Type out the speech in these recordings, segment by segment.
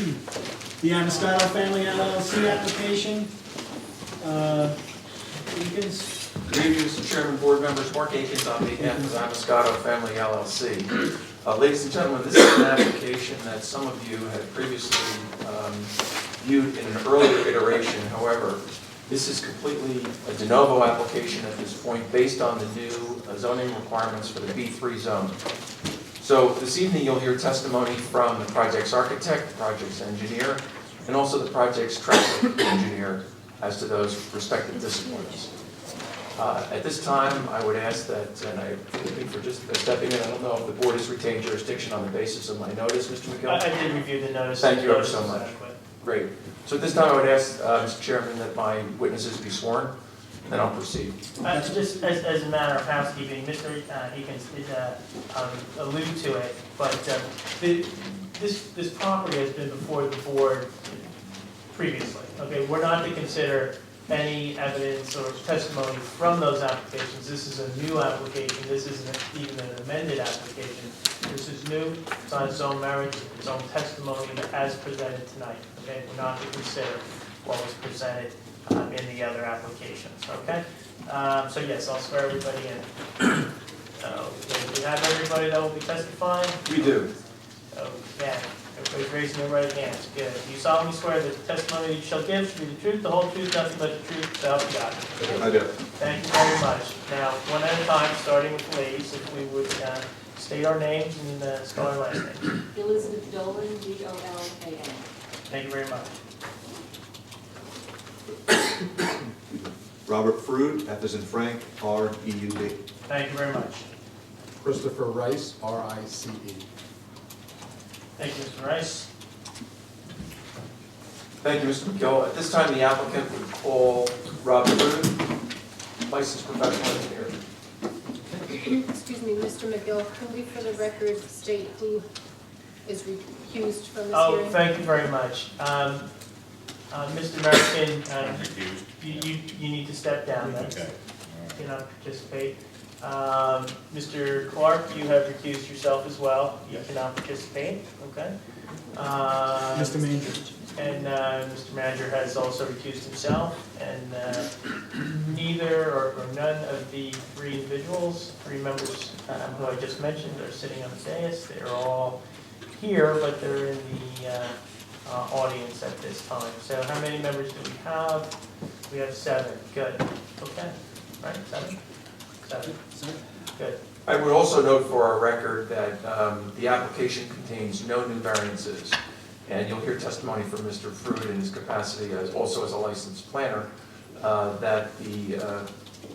The Amoscato Family LLC application. Deacons? Good evening, Mr. Chairman, board members. Mark Akins on behalf of Amoscato Family LLC. Ladies and gentlemen, this is an application that some of you had previously viewed in an earlier iteration. However, this is completely a de novo application at this point based on the new zoning requirements for the B3 zone. So this evening you'll hear testimony from the project's architect, the project's engineer, and also the project's traffic engineer as to those respective disciplines. At this time, I would ask that, and I thank you for just stepping in, I don't know if the board has retained jurisdiction on the basis of my notice, Mr. McGill? I did review the notice. Thank you ever so much. Great. So at this time, I would ask, Mr. Chairman, that my witnesses be sworn, and then I'll proceed. Just as a matter of housekeeping, Mr. Akins did allude to it, but this property has been before the board previously. Okay, we're not to consider any evidence or testimony from those applications. This is a new application. This isn't even an amended application. This is new. It's on its own merits, its own testimony as presented tonight. Okay, we're not to consider what was presented in the other applications. Okay, so yes, I'll swear everybody in. We have everybody that will be testifying. We do. Okay. Everybody's raising their right hands. Good. You solemnly swear that the testimony you shall give shall be the truth, the whole truth, nothing but the truth, so help you God. I do. Thank you very much. Now, one at a time, starting with the ladies, if we would state our names and spell our last names. Elizabeth Dolan, D-O-L-A-N. Thank you very much. Robert Frood, F as in Frank, R-E-U-D. Thank you very much. Christopher Rice, R-I-C-E. Thank you, Mr. Rice. Thank you, Mr. McGill. At this time, the applicant would call Rob Fruit, licensed professional engineer. Excuse me, Mr. McGill, can we, for the record, state who is recused from this Oh, hearing? thank you very much. Mr. American, you need to step down. That's, you cannot participate. Mr. Clark, you have recused yourself as well. You cannot participate. Okay. Mr. Manger. And Mr. Manager has also recused himself. And neither or none of the three individuals, three members who I just mentioned, are sitting on the dais. They're all here, but they're in the audience at this time. So how many members do we have? We have 7. Good. Okay. Right? 7? 7. Good. I would also note for our record that the application contains no new variances, and you'll hear testimony from Mr. Fruit in his capacity as also as a licensed planner that the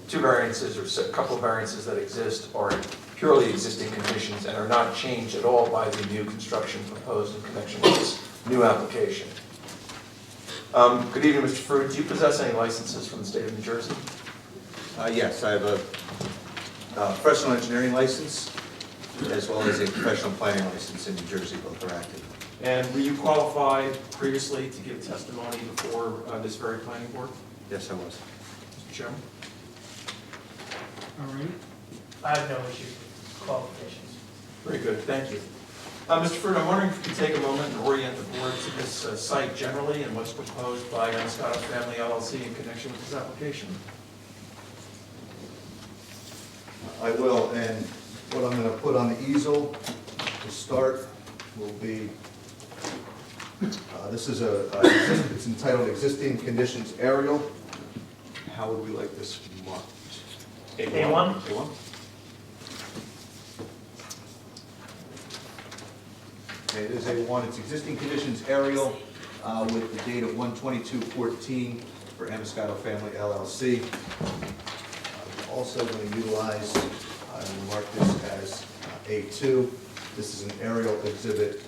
2 variances or a couple of variances that exist are purely existing conditions and are not changed at all by the new construction proposed in connection with this new application. Good evening, Mr. Fruit. Do you possess any licenses from the state of New Jersey? Yes, I have a professional engineering license as well as a professional planning license in New Jersey, both are active. And were you qualified previously to give testimony before this very planning board? Yes, I was. Mr. Chairman? All right. I have no issue with qualifications. Very good, thank you. Mr. Fruit, I'm wondering if you could take a moment and orient the board to this site generally and what's proposed by Amoscato Family LLC in connection with this application. I will, and what I'm going to put on the easel to start will be, this is it's entitled Existing Conditions Aerial. How would we like this marked? A1? A1? Okay, it is A1, it's Existing Conditions Aerial with the date of 1/22/14 for Amoscato Family LLC. We're also going to utilize, I will mark this as A2. This is an aerial exhibit.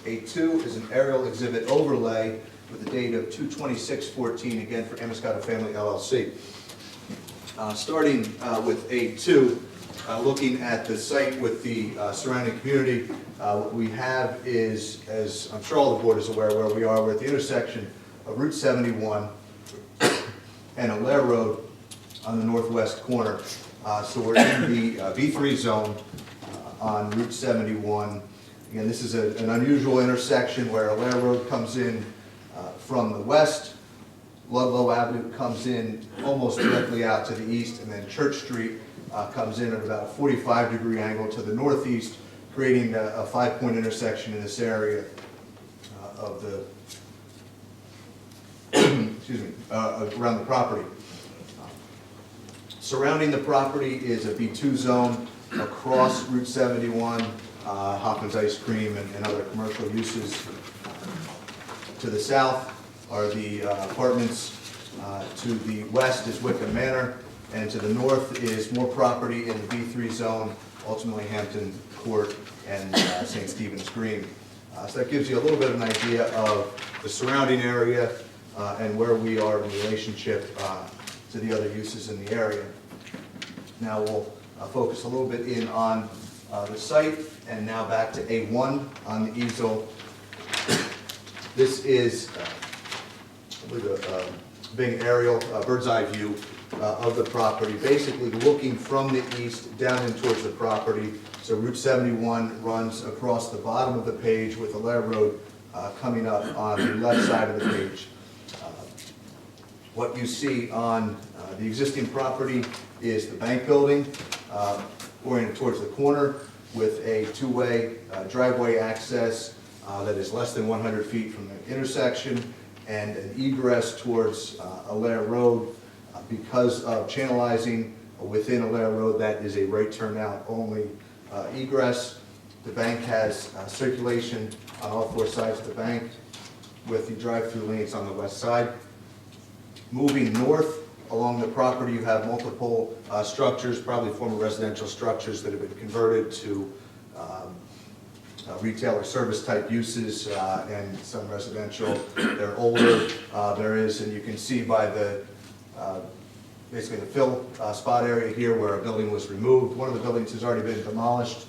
A2 is an aerial exhibit overlay with the date of 2/26/14, again for Amoscato Family LLC. Starting with A2, looking at the site with the surrounding community, what we have is, as I'm sure all the board is aware where we are, we're at the intersection of Route 71 and Allaire Road on the northwest corner. So we're in the B3 zone on Route 71. Again, this is an unusual intersection where Alair Road comes in from the west, Ludlow Avenue comes in almost directly out to the east, and then Church Street comes in at about a 45-degree angle to the northeast, creating a 5-point intersection in this area of the, excuse me, around the property. Surrounding the property is a B2 zone across Route 71, Hoffman's Ice Cream and other commercial uses. To the south are the apartments. To the west is Wickham Manor, and to the north is more property in the B3 zone, ultimately Hampton Court and St. Stephen's Green. So that gives you a little bit of an idea of the surrounding area and where we are in relationship to the other uses in the area. Now we'll focus a little bit in on the site, and now back to A1 on the easel. This is with a big aerial bird's eye view of the property, basically looking from the east down in towards the property. So Route 71 runs across the bottom of the page with Alair Road coming up on the left side of the page. What you see on the existing property is the bank building oriented towards the corner with a two-way driveway access that is less than 100 feet from the intersection, and an egress towards Alair Road. Because of channelizing within Alair Road, that is a right turnout only egress. The bank has circulation on all four sides of the bank with the drive-through lanes on the west side. Moving north along the property, you have multiple structures, probably former residential structures that have been converted to retail or service type uses, and some residential. They're older. There is, and you can see by the basically the fill spot area here where a building was removed. One of the buildings has already been demolished,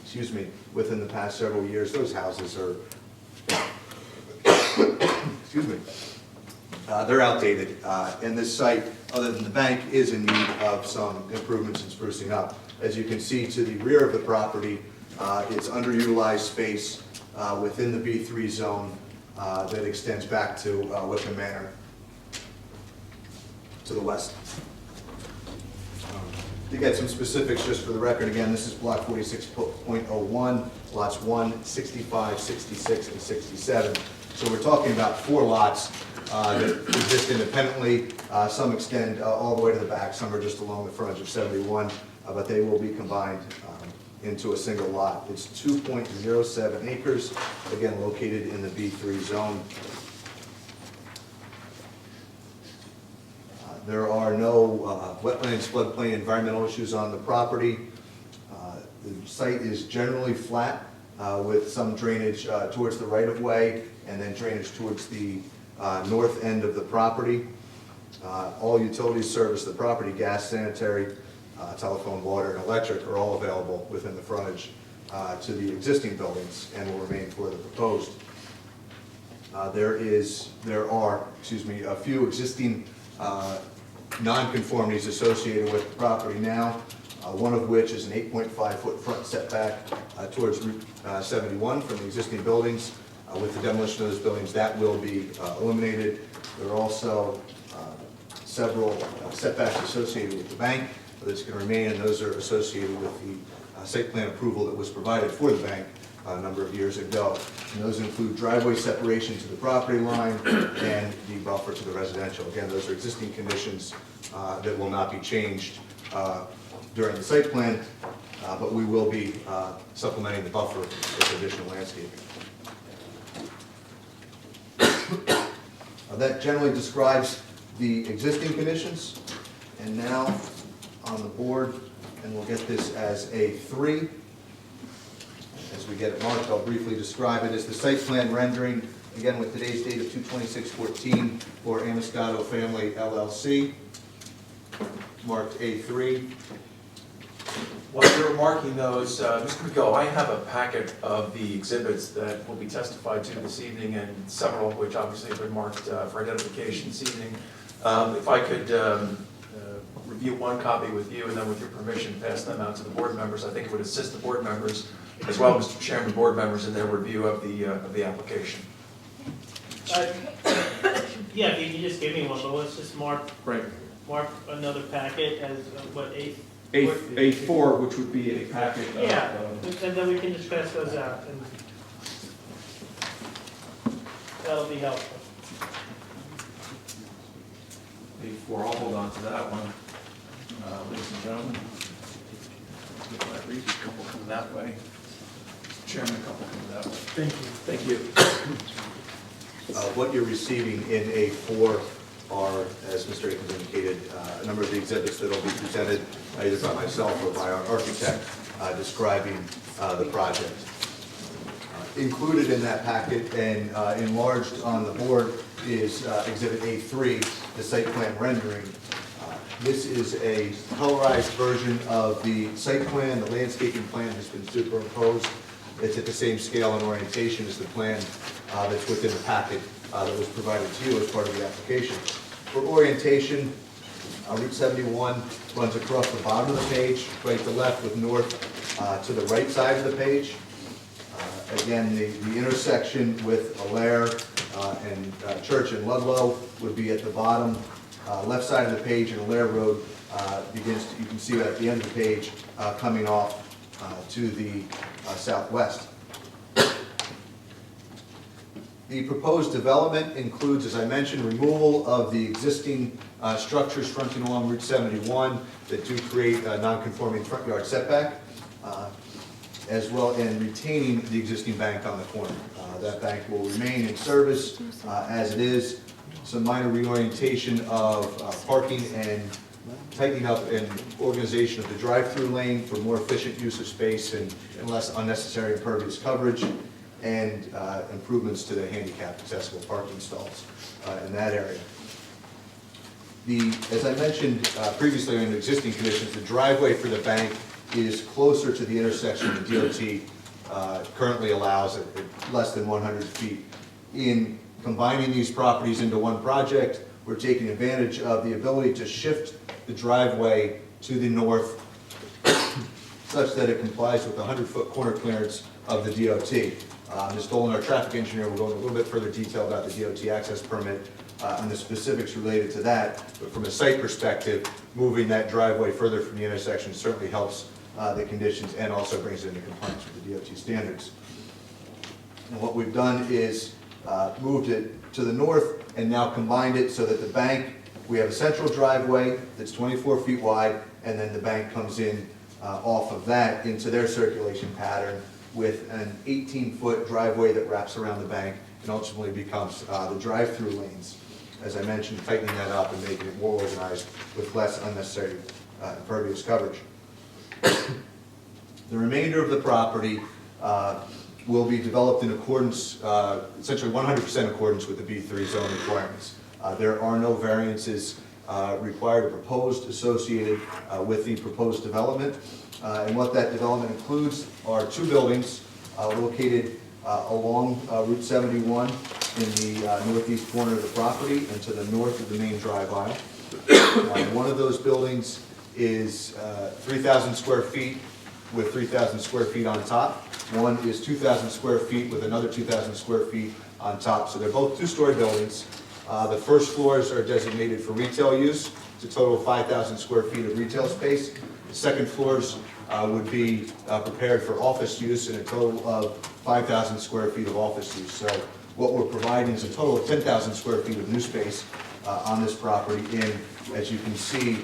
excuse me, within the past several years. Those houses are, excuse me, they're outdated. And this site, other than the bank, is in need of some improvements and sprucing up. As you can see to the rear of the property, it's underutilized space within the B3 zone that extends back to Wickham Manor to the west. To get some specifics, just for the record, again, this is block 46.01, lots 1, 65, 66, and 67. So we're talking about 4 lots that exist independently. Some extend all the way to the back, some are just along the frontage of 71, but they will be combined into a single lot. It's 2.07 acres, again located in the B3 zone. There are no wetlands, floodplain, environmental issues on the property. The site is generally flat with some drainage towards the right-of-way and then drainage towards the north end of the property. All utilities service the property, gas, sanitary, telephone, water, and electric are all available within the frontage to the existing buildings and will remain for the proposed. There are a few existing non-conformities associated with the property now, one of which is an 8.5-foot front setback towards Route 71 from the existing buildings. With the demolition of those buildings, that will be eliminated. There are also several setbacks associated with the bank that's going to remain, and those are associated with the site plan approval that was provided for the bank a number of years ago. And those include driveway separation to the property line and the buffer to the residential. Again, those are existing conditions that will not be changed during the site plan, but we will be supplementing the buffer with additional landscaping. That generally describes the existing conditions. And now on the board, and we'll get this as A3. As we get it marked, I'll briefly describe it as the site plan rendering, again with today's date of 2/26/14 for Amoscato Family LLC, marked A3. While you're marking those, Mr. McGill, I have a packet of the exhibits that will be testified to this evening, and several of which obviously have been marked for identification this evening. If I could review one copy with you, and then with your permission, pass them out to the board members. I think it would assist the board members, as well, Mr. Chairman, board members, in their review of the application. Yeah, if you can just give me one, but let's just mark Right. another packet as, what, A4, which would be a packet of... Yeah, and then we can just pass those out, and that'll be helpful. A4, I'll hold on to that one. Ladies and gentlemen. A couple come that way. Chairman, a couple come that way. Thank you. Thank you. What you're receiving in A4 are, as Mr. Akins indicated, a number of the exhibits that will be presented either by myself or by our architect describing the project. Included in that packet and enlarged on the board is Exhibit A3, the site plan rendering. This is a colorized version of the site plan. The landscaping plan has been superimposed. It's at the same scale and orientation as the plan that's within the packet that was provided to you as part of the application. For orientation, Route 71 runs across the bottom of the page, right to left, with north to the right side of the page. Again, the intersection with Allaire and Church and Ludlow would be at the bottom left side of the page, and Allaire Road begins to, you can see that at the end of the page, coming off to the southwest. The proposed development includes, as I mentioned, removal of the existing structures fronting along Route 71 that do create a non-conforming front yard setback, as well as retaining the existing bank on the corner. That bank will remain in service as it is. Some minor reorientation of parking and tightening up and organization of the drive-through lane for more efficient use of space and less unnecessary impervious coverage, and improvements to the handicap accessible parking stalls in that area. As I mentioned previously in existing conditions, the driveway for the bank is closer to the intersection the DOT currently allows at less than 100 feet. In combining these properties into one project, we're taking advantage of the ability to shift the driveway to the north such that it complies with the 100-foot corner clearance of the DOT. Ms. Dolan, our traffic engineer, will go into a little bit further detail about the DOT access permit and the specifics related to that. But from a site perspective, moving that driveway further from the intersection certainly helps the conditions and also brings it into compliance with the DOT standards. And what we've done is moved it to the north and now combined it so that the bank, we have a central driveway that's 24 feet wide, and then the bank comes in off of that into their circulation pattern with an 18-foot driveway that wraps around the bank and ultimately becomes the drive-through lanes. As I mentioned, tightening that up and making it more organized with less unnecessary impervious coverage. The remainder of the property will be developed in accordance, essentially 100% accordance with the B3 zone requirements. There are no variances required or proposed associated with the proposed development. And what that development includes are two buildings located along Route 71 in the northeast corner of the property and to the north of the main drive aisle. One of those buildings is 3,000 square feet with 3,000 square feet on top. One is 2,000 square feet with another 2,000 square feet on top. So they're both two-story buildings. The first floors are designated for retail use. It's a total of 5,000 square feet of retail space. The second floors would be prepared for office use, and a total of 5,000 square feet of office use. So what we're providing is a total of 10,000 square feet of new space on this property in, as you can see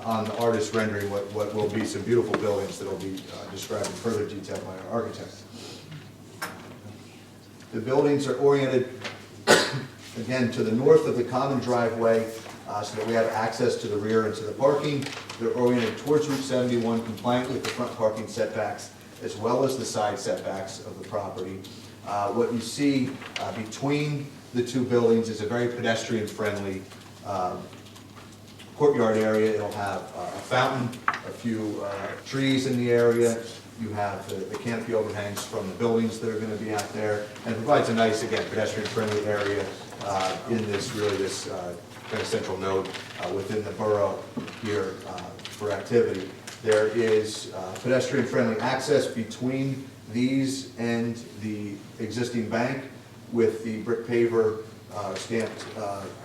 on the artist rendering, what will be some beautiful buildings that will be described in further detail by our architect. The buildings are oriented, again, to the north of the common driveway, so that we have access to the rear and to the parking. They're oriented towards Route 71, compliant with the front parking setbacks, as well as the side setbacks of the property. What you see between the two buildings is a very pedestrian-friendly courtyard area. It'll have a fountain, a few trees in the area. You have the canopy overhangs from the buildings that are going to be out there, and it provides a nice, again, pedestrian-friendly area in this, really this kind of central node within the borough here for activity. There is pedestrian-friendly access between these and the existing bank with the brick paver stamped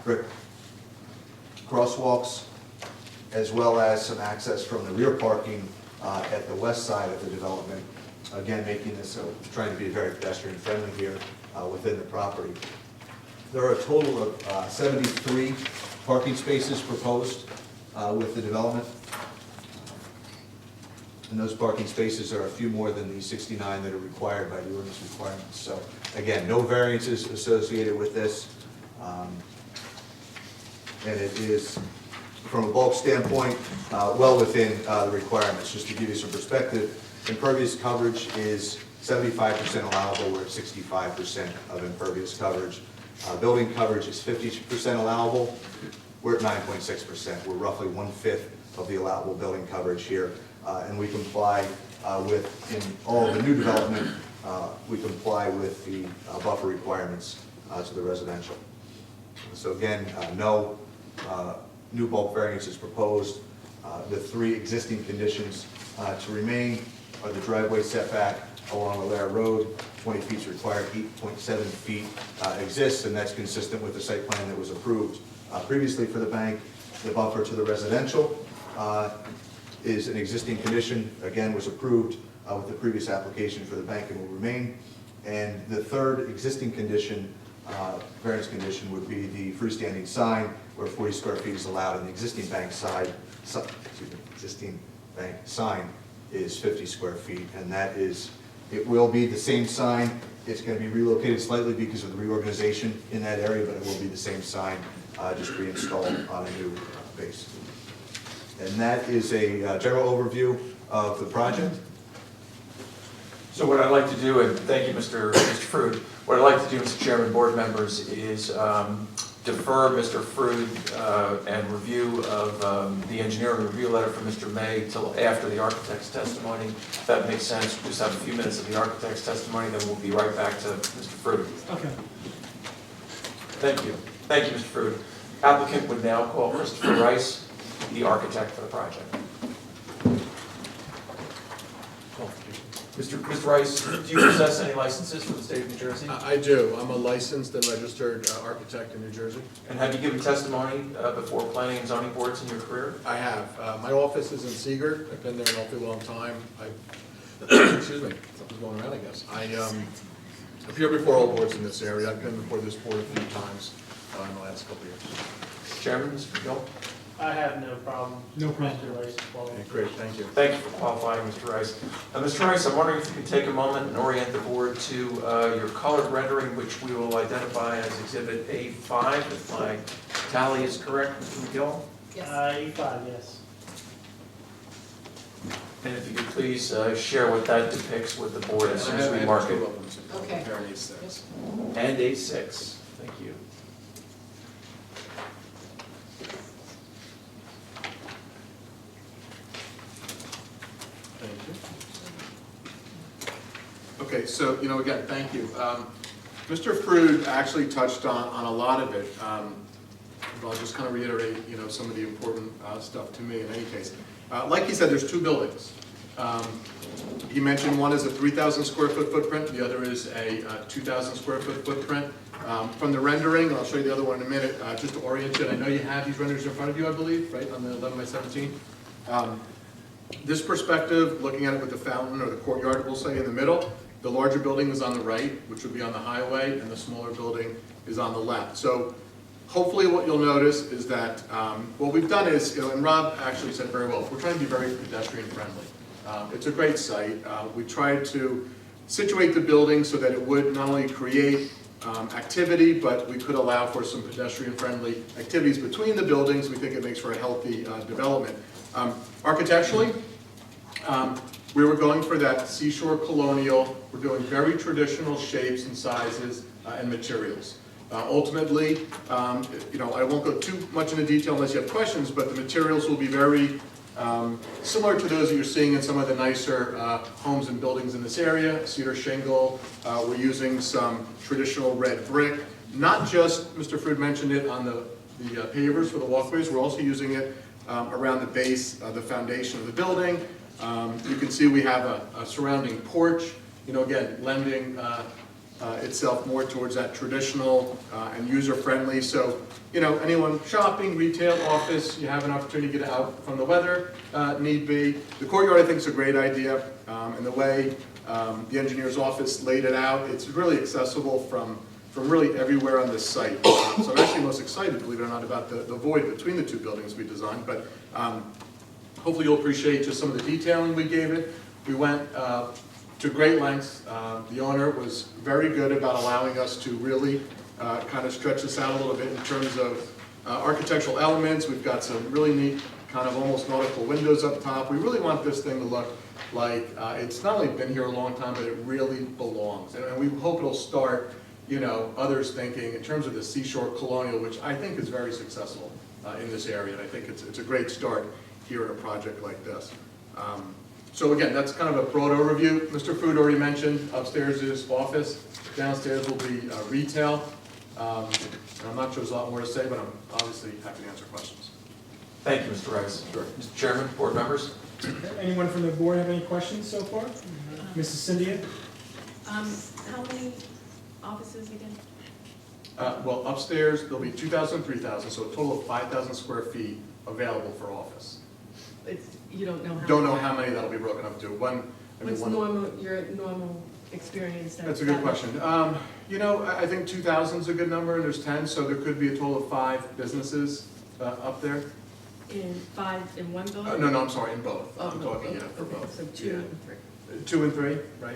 brick crosswalks, as well as some access from the rear parking at the west side of the development. Again, making this, trying to be very pedestrian-friendly here within the property. There are a total of 73 parking spaces proposed with the development. And those parking spaces are a few more than the 69 that are required by the ordinance requirements. So again, no variances associated with this. And it is, from a bulk standpoint, well within the requirements. Just to give you some perspective, impervious coverage is 75% allowable. We're at 65% of impervious coverage. Building coverage is 50% allowable. We're at 9.6%. We're roughly 1/5 of the allowable building coverage here. And we comply with, in all the new development, we comply with the buffer requirements to the residential. So again, no new bulk variances proposed. The 3 existing conditions to remain are the driveway setback along Allaire Road, 20 feet is required, 8.7 feet exists, and that's consistent with the site plan that was approved previously for the bank. The buffer to the residential is an existing condition, again, was approved with the previous application for the bank and will remain. And the third existing condition, variance condition, would be the freestanding sign where 40 square feet is allowed, and the existing bank side, existing bank sign is 50 square feet, and that is, it will be the same sign. It's going to be relocated slightly because of the reorganization in that area, but it will be the same sign, just reinstalled on a new base. And that is a general overview of the project. So what I'd like to do, and thank you, Mr. Frood, what I'd like to do, Mr. Chairman, board members, is defer Mr. Frood and review of the engineering review letter from Mr. May till after the architect's testimony. If that makes sense, just have a few minutes of the architect's testimony, then we'll be right back to Mr. Frood. Okay. Thank you. Thank you, Mr. Frood. Applicant would now call Christopher Rice, the architect for the project. Mr. Rice, do you possess any licenses for the state of New Jersey? I do. I'm a licensed and registered architect in New Jersey. And have you given testimony before planning and zoning boards in your career? I have. My office is in Seagirt. I've been there an awfully long time. Excuse me, something's going around, I guess. I appear before all boards in this area. I've been before this board a few times in the last couple of years. Chairman, Mr. Gill? I have no problem. No problem. Mr. Rice, well, Okay, great, thank you. Thank you for qualifying, Mr. Rice. Mr. Rice, I'm wondering if you can take a moment and orient the board to your colored rendering, which we will identify as Exhibit A5, if my tally is correct, Mr. McGill? Yes. E5, yes. And if you could please share what that depicts with the board as soon as we mark it. Okay. And A6, thank you. Thank you. Okay, so, again, thank you. Mr. Frood actually touched on a lot of it. I'll just kind of reiterate, some of the important stuff to me in any case. Like he said, there's 2 buildings. He mentioned one is a 3,000 square foot footprint, the other is a 2,000 square foot footprint. From the rendering, I'll show you the other one in a minute, just to orient you. I know you have these renderings in front of you, I believe, right, on the 11 by 17. This perspective, looking at it with the fountain or the courtyard, we'll say, in the middle, the larger building is on the right, which would be on the highway, and the smaller building is on the left. So hopefully what you'll notice is that what we've done is, and Rob actually said very well, we're trying to be very pedestrian friendly. It's a great site. We tried to situate the building so that it would not only create activity, but we could allow for some pedestrian friendly activities between the buildings. We think it makes for a healthy development. Architecturally, we were going for that seashore colonial. We're doing very traditional shapes and sizes and materials. Ultimately, I won't go too much into detail unless you have questions, but the materials will be very similar to those that you're seeing in some of the nicer homes and buildings in this area. Cedar shingle, we're using some traditional red brick, Not just, Mr. Frood mentioned it, on the pavers for the walkways, we're also using it around the base, the foundation of the building. You can see we have a surrounding porch, again, lending itself more towards that traditional and user-friendly. So, anyone shopping, retail, office, you have an opportunity to get out from the weather, need be. The courtyard, I think, is a great idea, and the way the engineer's office laid it out, it's really accessible from really everywhere on this site. So I'm actually most excited, believe it or not, about the void between the two buildings we designed, but hopefully you'll appreciate just some of the detailing we gave it. We went to great lengths. The owner was very good about allowing us to really kind of stretch this out a little bit in terms of architectural elements. We've got some really neat kind of almost nautical windows up top. We really want this thing to look like it's not only been here a long time, but it really belongs. And we hope it'll start, others thinking in terms of the Seashore Colonial, which I think is very successful in this area. And I think it's a great start here in a project like this. So again, that's kind of a broad overview. Mr. Frood already mentioned upstairs is office, downstairs will be retail. And I'm not sure there's a lot more to say, but I'm obviously happy to answer questions. Thank you, Mr. Rice. Sure. Mr. Chairman, board members? Anyone from the board have any questions so far? Mrs. Cynthia? How many offices again? Well, upstairs, there'll be 2,000, 3,000, so a total of 5,000 square feet available for office. You don't know how? Don't know how many that'll be broken up to. What's your normal experience? That's a good question. I think 2,000 is a good number, and there's 10, so there could be a total of 5 businesses up there. In 5 in one building? No, I'm sorry, in both. Oh, I'm talking, okay, for both. So 2 Yeah. and 3. 2 and 3, right.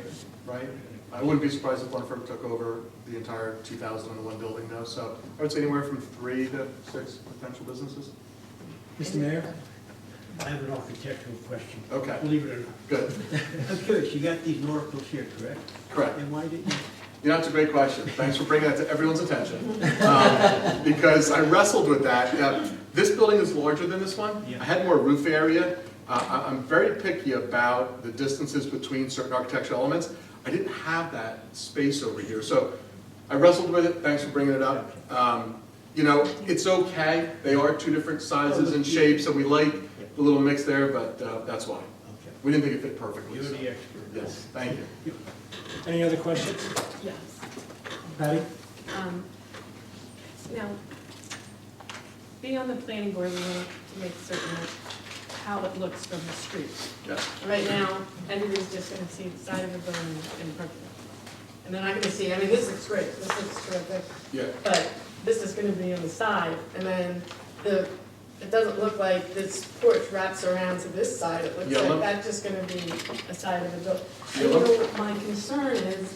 I wouldn't be surprised if one firm took over the entire 2,000 in one building though, so I would say anywhere from 3 to 6 potential businesses. Mr. Mayor? I have an architectural question. Okay, Believe it or not. good, I'm curious, you got these nauticals here, correct? correct. And why didn't you? That's a great question. Thanks for bringing that to everyone's attention. Because I wrestled with that. This building is larger than this one. Yeah. I had more roof area. I'm very picky about the distances between certain architectural elements. I didn't have that space over here. So I wrestled with it. Thanks for bringing it up. It's okay. They are 2 different sizes and shapes, so we like the little mix there, but that's why. Okay. We didn't think it fit perfectly. You're so. the expert. Yes, thank you. Any other questions? Yes. Patty? Now, being on the planning board, we want to make certain that how it looks from the street. Yes. Right now, everybody's just going to see the side of the building and parking lot. And they're not going to see, this looks great, this looks terrific, Yeah. but this is going to be on the side, and then it doesn't look like this porch wraps around to this side, it looks Yeah, like look. that's just going to be a side of the building. Yeah, look. My concern is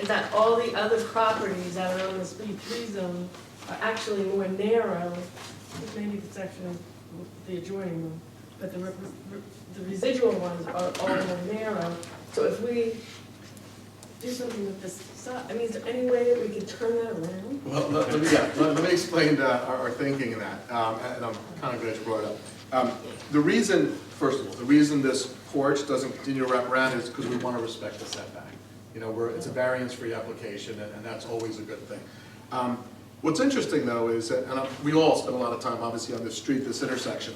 that all the other properties that are on this B3 zone are actually more narrow, maybe the section of the adjoining one, but the residual ones are all more narrow. So if we do something with this side, is there any way that we could turn that around? Well, let me explain our thinking in that, and I'm kind of glad you brought it up. The reason, first of all, the reason this porch doesn't continue to wrap around is because we want to respect the setback. It's a variance-free application, and that's always a good thing. What's interesting, though, is that, and we all spend a lot of time, obviously, on this street, this intersection.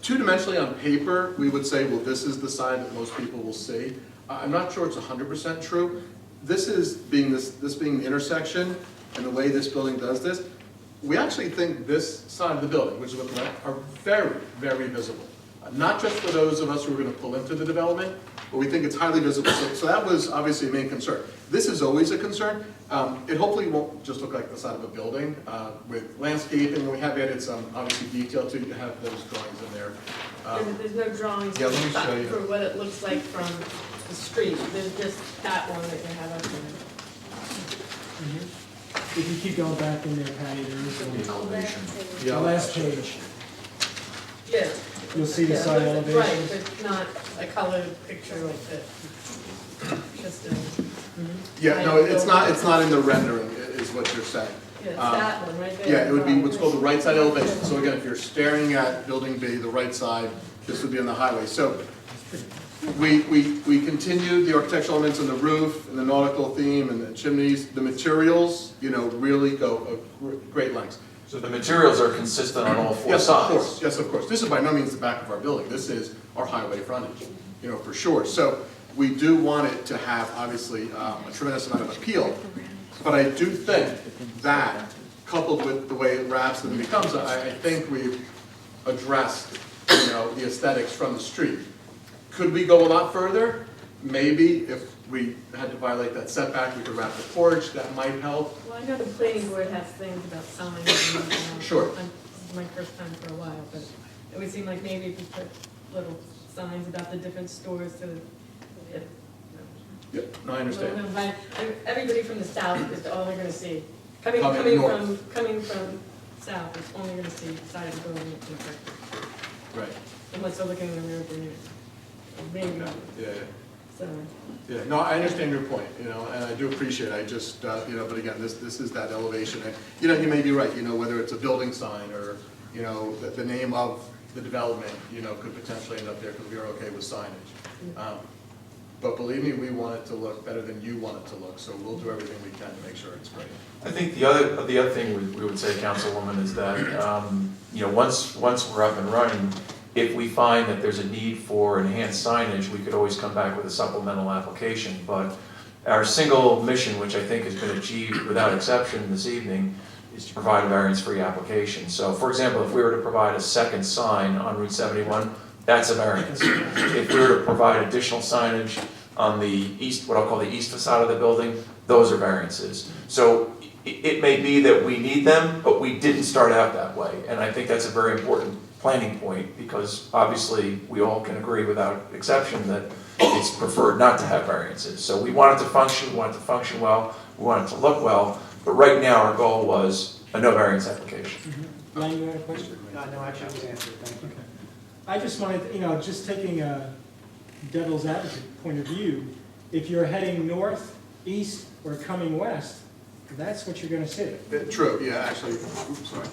Two-dimensionally on paper, we would say, well, this is the side that most people will see. I'm not sure it's 100% true. This being the intersection and the way this building does this, we actually think this side of the building, which is what we're are very, very visible. Not just for those of us who are going to pull into the development, but we think it's highly visible. So that was obviously a main concern. This is always a concern. It hopefully won't just look like the side of a building with landscaping. We have added some, obviously, detail to have those drawings in there. There's no drawings Yeah, let me show you. for what it looks like from the street. There's just that one that you have up there. If you keep going back in there, Patty, there is The one. elevation. The last page. Yeah. You'll see the Yeah, side but- elevation. Right, but not a colored picture like this. Just a, Yeah, no, it's not in the rendering, is what you're saying. yeah, it's that one right there. Yeah, it would be what's called the right side elevation. So again, if you're staring at building B, the right side, this would be on the highway. So We continued the architectural elements in the roof, and the nautical theme, and the chimneys. The materials, really go great lengths. So the materials are consistent on all four Yes, of sides? course, yes, of course. This is by no means the back of our building. This is our highway frontage, for sure. So we do want it to have, obviously, a tremendous amount of appeal. But I do think that, coupled with the way it wraps and becomes, I think we've addressed, the aesthetics from the street. Could we go a lot further? Maybe. If we had to violate that setback, we could wrap the porch. That might help. Well, I know the planning board has things about signs. And, Sure. This is my first time for a while, but it would seem like maybe if you put little signs about the different stores to, Yeah, no, I understand. everybody from the south is all they're gonna see. Coming from south is only gonna see the side of the building that's in effect, Right. unless they're looking in the rear view. Maybe, Yeah. so. Yeah, no, I understand your point, and I do appreciate it. I just, but again, this is that elevation. And, you may be right, whether it's a building sign or, the name of the development, could potentially end up there because we are okay with signage. But believe me, we want it to look better than you want it to look, so we'll do everything we can to make sure it's great. I think the other thing we would say, Councilwoman, is that, once we're up and running, if we find that there's a need for enhanced signage, we could always come back with a supplemental application. But our single mission, which I think has been achieved without exception this evening, is to provide a variance-free application. So, for example, if we were to provide a second sign on Route 71, that's a variance. If we were to provide additional signage on the east, what I'll call the east facade of the building, those are variances. So it may be that we need them, but we didn't start out that way. And I think that's a very important planning point, because obviously we all can agree without exception that it's preferred not to have variances. So we want it to function, we want it to function well, we want it to look well, but right now our goal was a no variance application. Glenn, you had a question? No, actually, it was answered, thank you. Okay. I just wanted, just taking a devil's advocate point of view, if you're heading north, east, or coming west, that's what you're gonna see. True, yeah, actually, oops, sorry.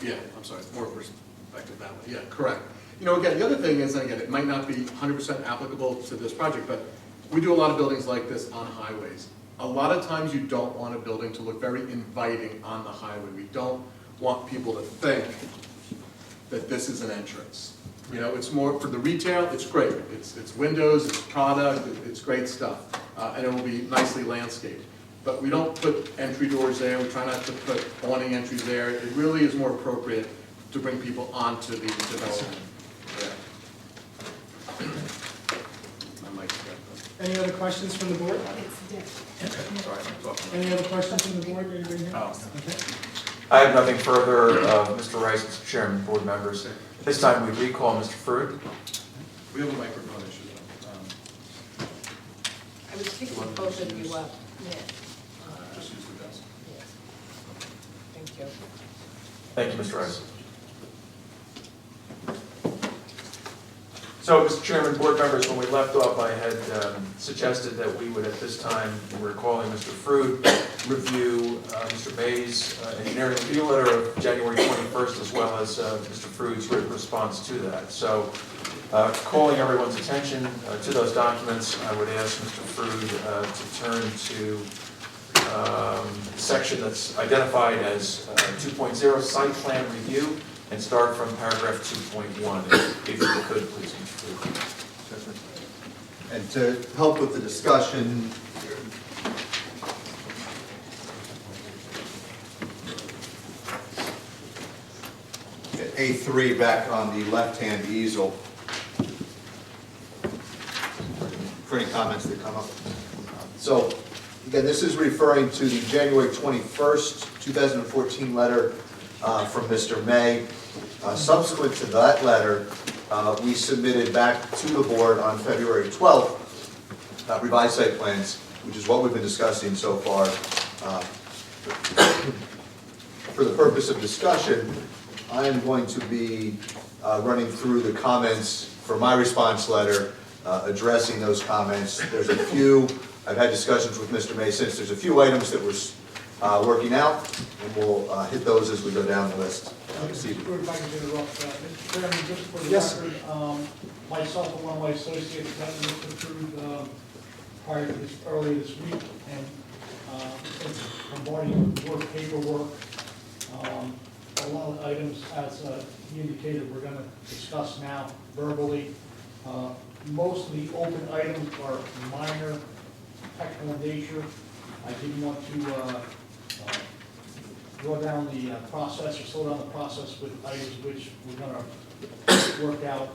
Yeah, I'm sorry, more perspective that way, yeah, correct. Again, the other thing is, and again, it might not be 100% applicable to this project, but we do a lot of buildings like this on highways. A lot of times you don't want a building to look very inviting on the highway. We don't want people to think that this is an entrance. It's more for the retail, it's great. It's windows, it's product, it's great stuff. And it will be nicely landscaped. But we don't put entry doors there, we try not to put awning entries there. It really is more appropriate to bring people onto the development. Yeah. My mic's got Any other questions from the board? sorry, I'm talking. Any other questions from the board? Anybody here? Oh. Okay. I have nothing further, Mr. Rice, Mr. Chairman, board members. This time we recall Mr. Fruit. We have a microphone issue though. I was picking both of you up. Yeah. Just use the desk. Yes. Thank you. Thank you, Mr. Rice. So, Mr. Chairman, board members, when we left off, I had suggested that we would, at this time, we're calling Mr. Fruit, review Mr. May's engineering review letter of January 21st, as well as Mr. Fruit's written response to that. So, calling everyone's attention to those documents, I would ask Mr. Fruit to turn to the section that's identified as 2.0 site plan review, and start from paragraph 2.1, if you could, please, Mr. Fruit. And to help with the discussion, at A3 back on the left-hand easel, for any comments that come up. So, again, this is referring to the January 21st, 2014 letter from Mr. May. Subsequent to that letter, we submitted back to the board on February 12th revised site plans, which is what we've been discussing so far. For the purpose of discussion, I am going to be running through the comments for my response letter, addressing those comments. There's a few, I've had discussions with Mr. May since, there's a few items that we're working out, and we'll hit those as we go down the list. this evening. If I could interrupt, Mr. Chairman, just for the Yes. record, myself and one of my associates met with Mr. Crude prior to this, earlier this week, and regarding work paperwork, a lot of items, as he indicated, we're gonna discuss now verbally. Most of the open items are minor, technical in nature. I didn't want to draw down the process or slow down the process with items which we're gonna work out,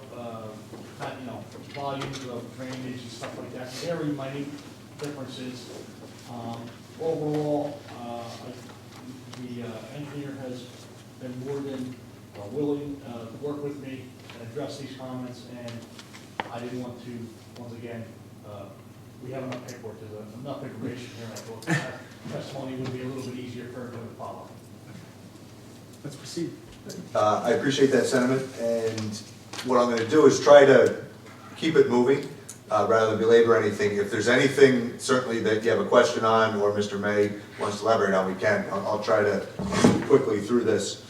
volumes of drainage and stuff like that, very minute differences. Overall, the engineer has been more than willing to work with me and address these comments, and I didn't want to, once again, we have enough paperwork, there's enough information here, I thought that testimony would be a little bit easier for everyone to follow. Let's proceed. I appreciate that sentiment, and what I'm gonna do is try to keep it moving, rather than belabor anything. If there's anything certainly that you have a question on, or Mr. May wants to elaborate on, we can. I'll try to move quickly through this.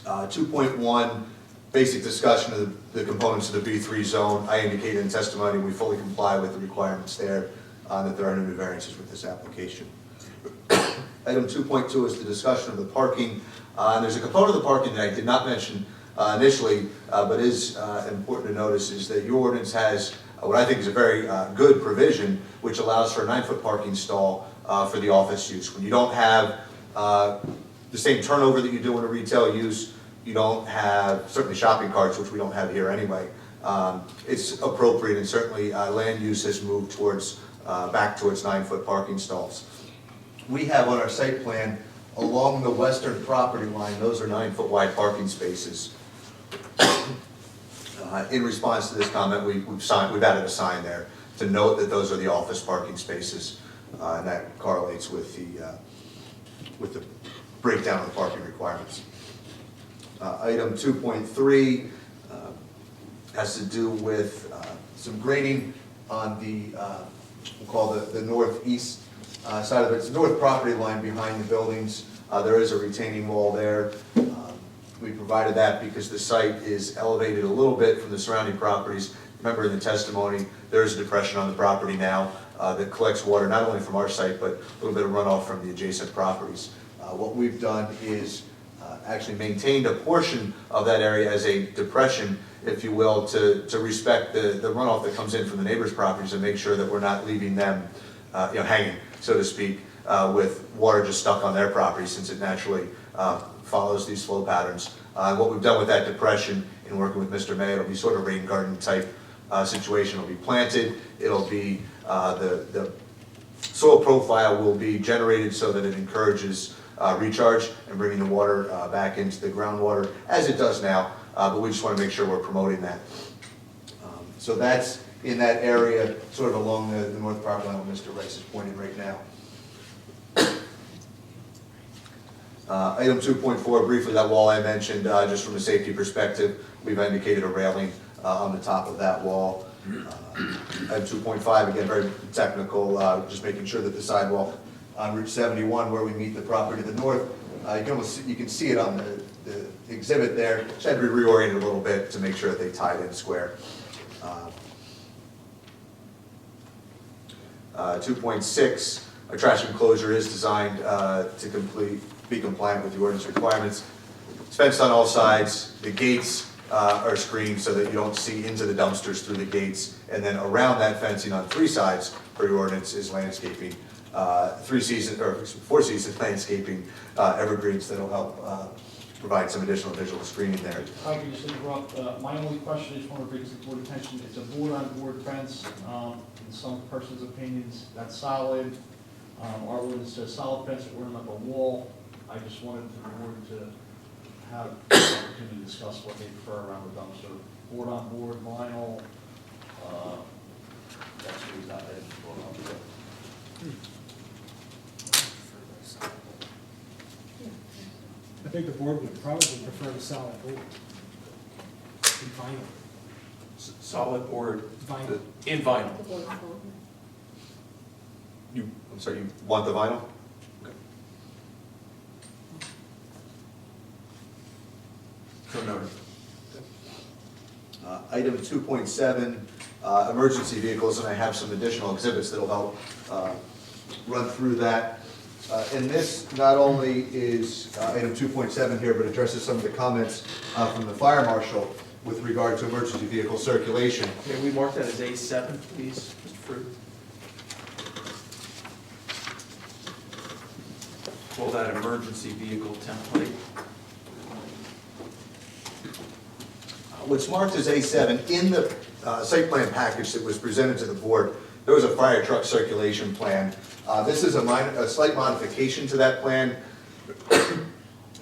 2.1, basic discussion of the components of the B3 zone. I indicated in testimony we fully comply with the requirements there, that there are no new variances with this application. Item 2.2 is the discussion of the parking. And there's a component of the parking that I did not mention initially, but is important to notice, is that your ordinance has what I think is a very good provision, which allows for a 9-foot parking stall for the office use. When you don't have the same turnover that you do in a retail use, you don't have certainly shopping carts, which we don't have here anyway. It's appropriate, and certainly land use has moved towards back towards 9-foot parking stalls. We have on our site plan along the western property line, those are 9-foot wide parking spaces. In response to this comment, we've added a sign there to note that those are the office parking spaces, and that correlates with the breakdown of the parking requirements. Item 2.3 has to do with some grading on the, we'll call the northeast side of it. It's the north property line behind the buildings. There is a retaining wall there. We provided that because the site is elevated a little bit from the surrounding properties. Remember in the testimony, there is a depression on the property now that collects water not only from our site, but a little bit of runoff from the adjacent properties. What we've done is actually maintained a portion of that area as a depression, if you will, to respect the runoff that comes in from the neighbors' properties and make sure that we're not leaving them hanging, so to speak, with water just stuck on their property, since it naturally follows these flow patterns. What we've done with that depression, in working with Mr. May, it'll be sort of rain garden type situation. It'll be planted, it'll be, the soil profile will be generated so that it encourages recharge and bringing the water back into the groundwater, as it does now, but we just want to make sure we're promoting that. So that's in that area, sort of along the north property line where Mr. Rice is pointing right now. Item 2.4, briefly, that wall I mentioned, just from a safety perspective, we've indicated a railing on the top of that wall. Item 2.5, again, very technical, just making sure that the sidewalk on Route 71, where we meet the property to the north, you can see it on the exhibit there. Just had to be reoriented a little bit to make sure that they tied in square. 2.6, a trash enclosure is designed to be compliant with the ordinance requirements. It's fenced on all sides. The gates are screened so that you don't see into the dumpsters through the gates. And then around that fencing on 3 sides per your ordinance is landscaping, 4 season landscaping, evergreens that'll help provide some additional visual screening there. If I could just interrupt, my only question, I just want to bring to the board attention, it's a board-on-board fence. In some person's opinions, that's solid. Our ordinance says solid fence, we're like a wall. I just wanted the board to have the opportunity to discuss what they prefer around the dumpster. Board-on-board, vinyl, that's what he's not ready for. I think the board would probably prefer the solid board. In vinyl. Solid board Vinyl. in vinyl. I'm sorry, you want the vinyl? Okay. So noted. Item 2.7, emergency vehicles, and I have some additional exhibits that'll help run through that. And this not only is item 2.7 here, but addresses some of the comments from the fire marshal with regard to emergency vehicle circulation. May we mark that as A7, please, Mr. Fruit? Pull that emergency vehicle template. What's marked as A7, in the site plan package that was presented to the board, there was a fire truck circulation plan. This is a slight modification to that plan.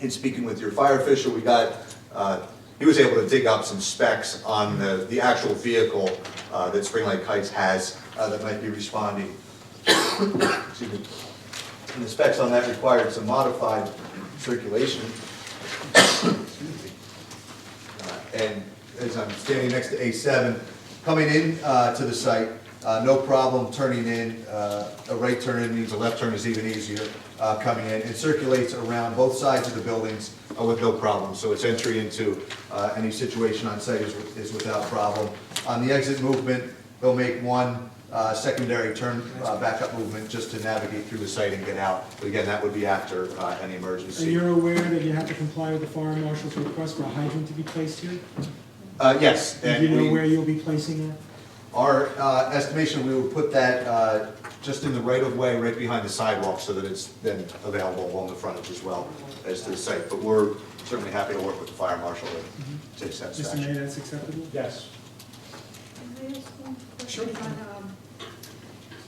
In speaking with your fire official, he was able to dig up some specs on the actual vehicle that Spring Lake Heights has that might be responding. Excuse me. And the specs on that required some modified circulation. And as I'm standing next to A7, coming in to the site, no problem turning in. A right turn in means a left turn is even easier coming in. It circulates around both sides of the buildings with no problem. So its entry into any situation on site is without problem. On the exit movement, they'll make one secondary turn backup movement just to navigate through the site and get out. But again, that would be after any emergency. And you're aware that you have to comply with the fire marshal's request for a hydrant to be placed here? Yes. Do you know where you'll be placing that? Our estimation, we would put that just in the right-of-way, right behind the sidewalk, so that it's then available along the frontage as well as to the site. But we're certainly happy to work with the fire marshal to take Mr. satisfaction. Mayor, that's acceptable? Yes. Can I ask one question on,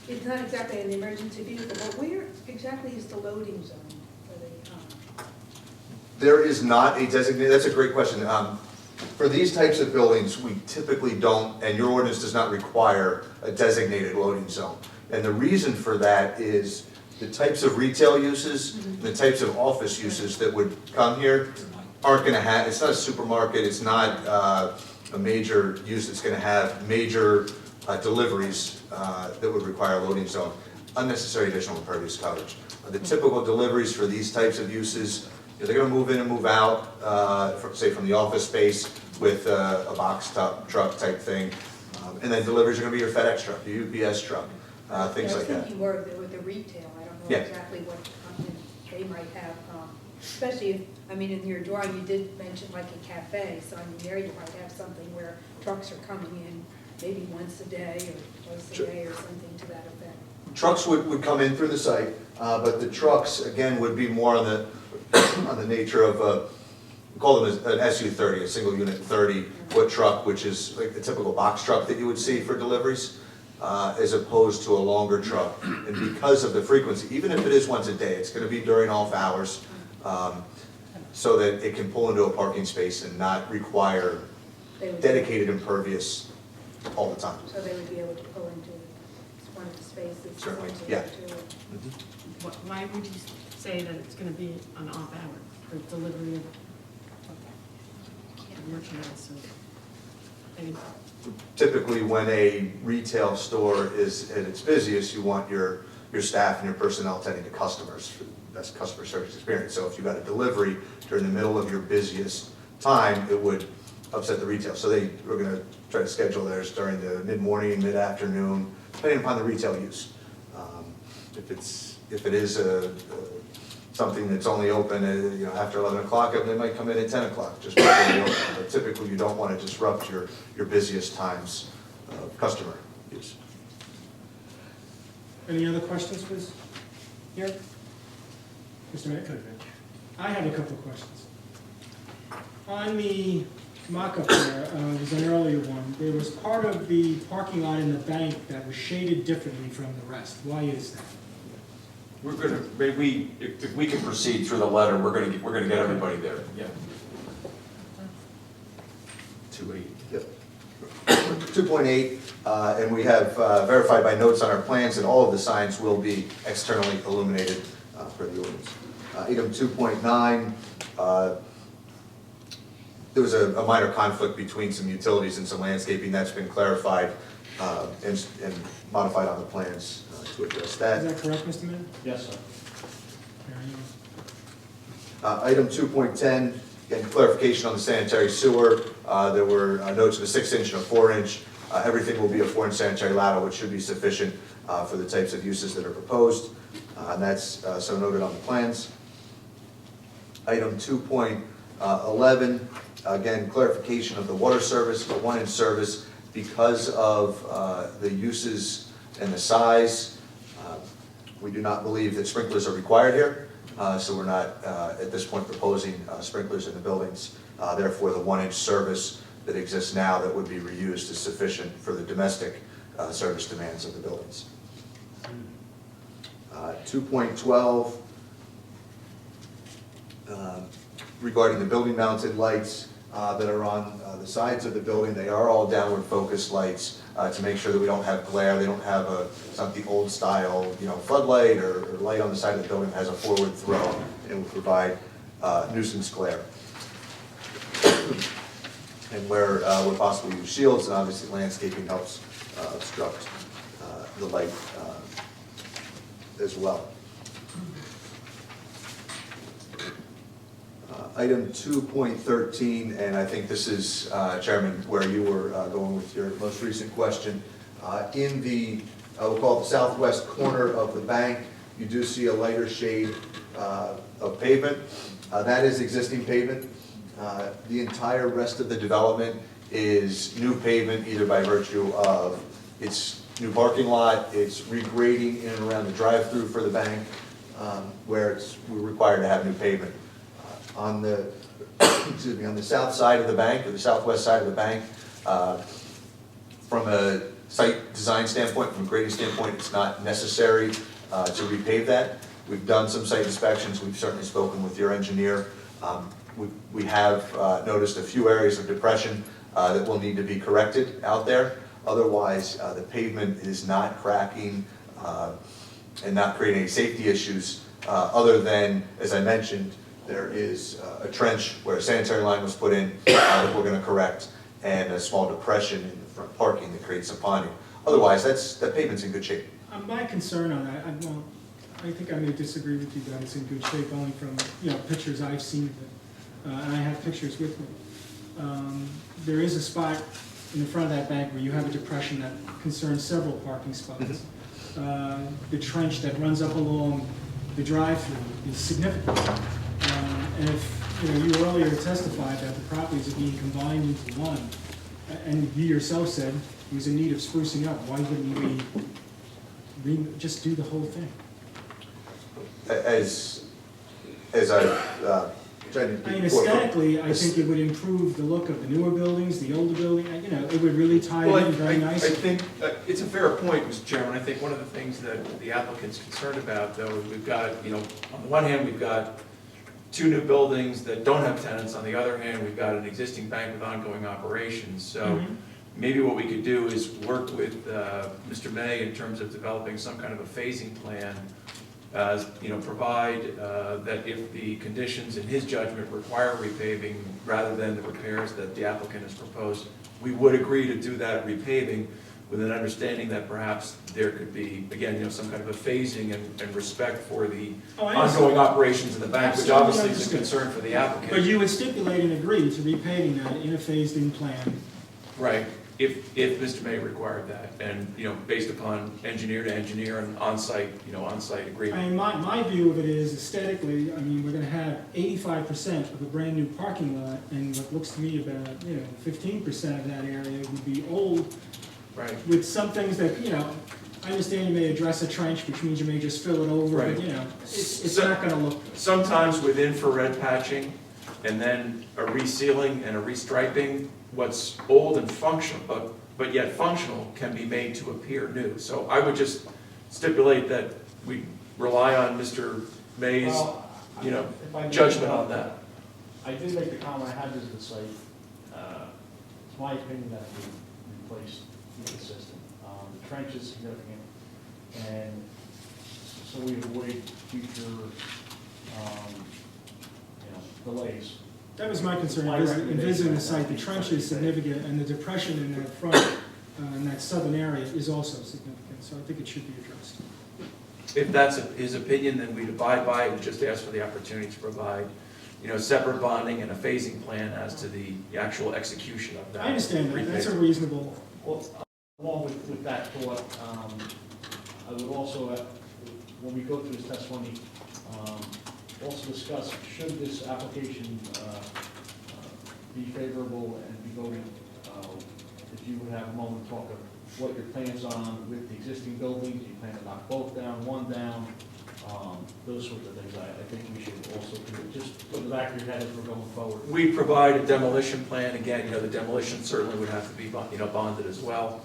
it's not exactly an emergency vehicle, but where exactly is the loading zone for the, There is not a designated, that's a great question. For these types of buildings, we typically don't, and your ordinance does not require a designated loading zone. And the reason for that is the types of retail uses, the types of office uses that would come here aren't gonna have, it's not a supermarket, it's not a major use that's gonna have major deliveries that would require a loading zone. Unnecessary additional impervious coverage. The typical deliveries for these types of uses, they're gonna move in and move out, say from the office space with a box truck type thing. And then deliveries are gonna be your FedEx truck, your UPS truck, things like I that. was thinking more with the retail, I don't know Yeah. exactly what they might have, especially if, I mean, in your drawing, you did mention like a cafe, so I mean, there you might have something where trucks are coming in maybe once a day or twice Sure. a day or something to that effect. Trucks would come in through the site, but the trucks, again, would be more on the nature of, we call them an SU-30, a single unit 30-foot truck, which is like the typical box truck that you would see for deliveries, as opposed to a longer truck. And because of the frequency, even if it is once a day, it's gonna be during off hours, so that it can pull into a parking space and not require They would- dedicated impervious all the time. So they would be able to pull into one of the spaces. Certainly, into yeah. it, too. Why would you say that it's gonna be an off hour for delivery of merchandise or things? Typically, when a retail store is at its busiest, you want your staff and your personnel tending to customers for the best customer service experience. So if you got a delivery during the middle of your busiest time, it would upset the retail. So we're gonna try to schedule theirs during the mid-morning, mid-afternoon, depending upon the retail use. If it is something that's only open after 11 o'clock, they might come in at 10 o'clock, just before they open. But typically, you don't want to disrupt your busiest times of customer use. Any other questions, please? Here? Mr. Mayor? I have a couple of questions. On the mock-up there, it was an earlier one, there was part of the parking lot in the bank that was shaded differently from the rest. Why is that? We're gonna, if we can proceed through the letter, we're gonna get everybody there, yeah. 2.8. Yep. 2.8, and we have verified by notes on our plans that all of the signs will be externally illuminated for the ordinance. Item 2.9, there was a minor conflict between some utilities and some landscaping that's been clarified and modified on the plans to address that. Is that correct, Mr. Mayor? Yes, sir. There you go. Item 2.10, Again, clarification on the sanitary sewer, there were notes of a 6-inch and a 4-inch. Everything will be a 4-inch sanitary lateral, which should be sufficient for the types of uses that are proposed. And that's so noted on the plans. Item 2.11, again, clarification of the water service, the 1-inch service, because of the uses and the size. We do not believe that sprinklers are required here, so we're not at this point proposing sprinklers in the buildings. Therefore, the 1-inch service that exists now that would be reused is sufficient for the domestic service demands of the buildings. 2.12, regarding the building mounted lights that are on the sides of the building. They are all downward focused lights to make sure that we don't have glare. They don't have something old style, floodlight or light on the side of the building that has a forward throw and will provide nuisance glare. And where possible, use shields, and obviously landscaping helps obstruct the light as well. Item 2.13, and I think this is, Chairman, where you were going with your most recent question. In the, we'll call it the southwest corner of the bank, you do see a lighter shade of pavement. That is existing pavement. The entire rest of the development is new pavement, either by virtue of its new parking lot, it's regrading in and around the drive-through for the bank, where we're required to have new pavement. On the, excuse me, on the south side of the bank, or the southwest side of the bank, from a site design standpoint, from a grading standpoint, it's not necessary to repave that. We've done some site inspections, we've certainly spoken with your engineer. We have noticed a few areas of depression that will need to be corrected out there. Otherwise, the pavement is not cracking and not creating any safety issues, other than, as I mentioned, there is a trench where a sanitary line was put in that we're going to correct, and a small depression in the front parking that creates some ponding. Otherwise, that pavement's in good shape. My concern on that, I think I may disagree with you that it's in good shape only from pictures I've seen of it, and I have pictures with me. There is a spot in the front of that bank where you have a depression that concerns several parking spots. The trench that runs up along the drive-through is significant. And if you earlier testified that the properties are being combined into one, and you yourself said it was in need of sprucing up, why wouldn't we just do the whole thing? As I tried to aesthetically, I think it would improve the look of the newer buildings, the older building. It would really tie it in very nicely. I think it's a fair point, Mr. Chairman. I think one of the things that the applicant's concerned about, though, is we've got, on the one hand, we've got 2 new buildings that don't have tenants. On the other hand, we've got an existing bank with ongoing operations. So maybe what we could do is work with Mr. May in terms of developing some kind of a phasing plan. Provide that if the conditions in his judgment require repaving rather than the repairs that the applicant has proposed, we would agree to do that repaving with an understanding that perhaps there could be, again, some kind of a phasing and respect for the ongoing operations of the bank, which obviously is a concern for the applicant. But you would stipulate and agree to repaving that in a phased-in plan. Right, if Mr. May required that, and, based upon engineer to engineer and on-site agreement. My view of it is aesthetically, we're gonna have 85% of a brand-new parking lot, and what looks to me about, 15% of that area would be old. Right. With some things that, I understand you may address a trench, which means you may just fill it over, Right. but, it's not gonna look. Sometimes with infrared patching, and then a resealing and a restriping, what's old and functional, but yet functional, can be made to appear new. So I would just stipulate that we rely on Mr. May's, If I may judgment on that. I did make the comment, I had visited the site. It's my opinion that we replace the system. The trench is significant, and so we avoid future, delays. That was my concern, My in recommendation. visiting the site. The trench is significant, and the depression in that front, in that southern area is also significant, so I think it should be addressed. If that's his opinion, then we'd abide by it and just ask for the opportunity to provide separate bonding and a phasing plan as to the actual execution of that. I understand that, that's a rephasing. reasonable, Well, along with that thought, I would also, when we go through this testimony, also discuss, should this application be favorable and be voted, if you would have a moment to talk of what your plans on with the existing buildings, you plan to knock both down, one down, those sorts of things, I think we should also, just put in the back of your head as we're going forward. We provide a demolition plan, again, the demolition certainly would have to be, bonded as well.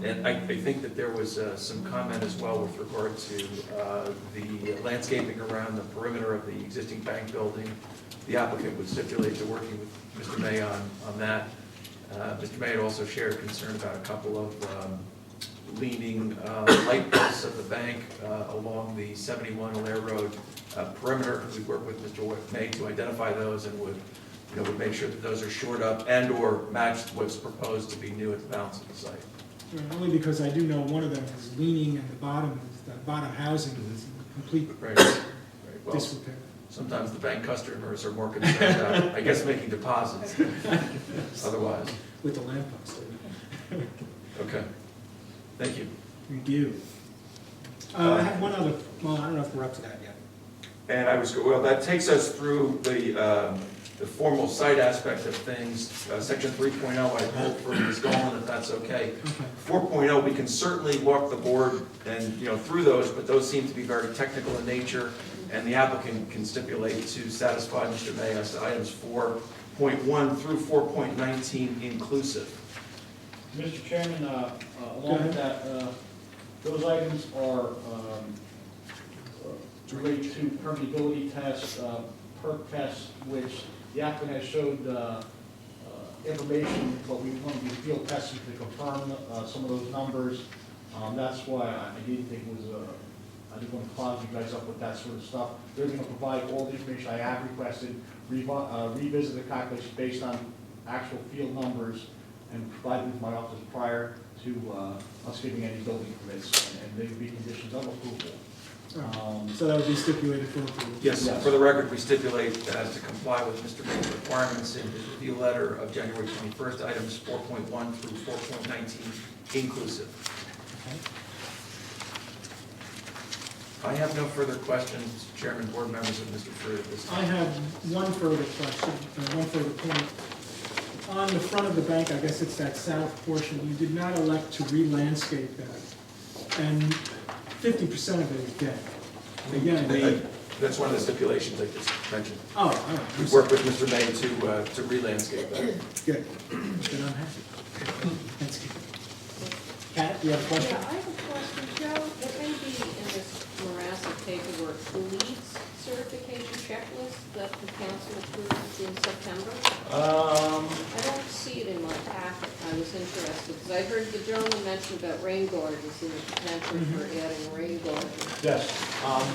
And I think that there was some comment as well with regard to the landscaping around the perimeter of the existing bank building. The applicant would stipulate to working with Mr. May on that. Mr. May had also shared concern about a couple of leaning light posts of the bank along the 71 Allaire Road perimeter. We'd work with Mr. May to identify those and would make sure that those are shored up and or matched what's proposed to be new at the balance of the site. only because I do know one of them is leaning and the bottom housing is in complete Right. Right. Well, disrepair. sometimes the bank customers are more concerned about, I guess, making deposits otherwise. With the lamppost. Okay. Thank you. Thank you. I have one other, well, I don't know if we're up to that yet. And well, that takes us through the formal site aspect of things. Section 3.0, I hope for Ms. Golan, if that's okay. 4.0, we can certainly walk the board and, through those, but those seem to be very technical in nature, and the applicant can stipulate to satisfy Mr. May as to items 4.1 through 4.19 inclusive. Mr. Chairman, along with that, those items are related to permeability tests, perk tests, which the applicant has showed information, but we want to do field testing to confirm some of those numbers. That's why I didn't think it was, I didn't want to clog you guys up with that sort of stuff. They're going to provide all the information I have requested, revisit the calculations based on actual field numbers, and provide them to my office prior to us giving any building permits, and they would be conditions of approval. So that would be stipulated for approval? Yes, Yes. for the record, we stipulate as to comply with Mr. May's requirements in his review letter of January 21st, items 4.1 through 4.19 inclusive. I have no further questions, Mr. Chairman, board members, and Mr. Fruit at this I time. have one further question, one further point. On the front of the bank, I guess it's that south portion, you did not elect to re-landscape that, and 50% of it is dead. Again, That's one of the stipulations I just mentioned. oh, all right. We work with Mr. May to re-landscape that. Good. Then I'm happy. That's good. Kat, you have a question? Yeah, I have a question, Joe. It may be in this morass of paperwork, the leads certification checklist that the council approved in September. I don't see it in my packet. I was interested, because I heard the gentleman mention about rain gardens and the potential for adding rain gardens. Yes,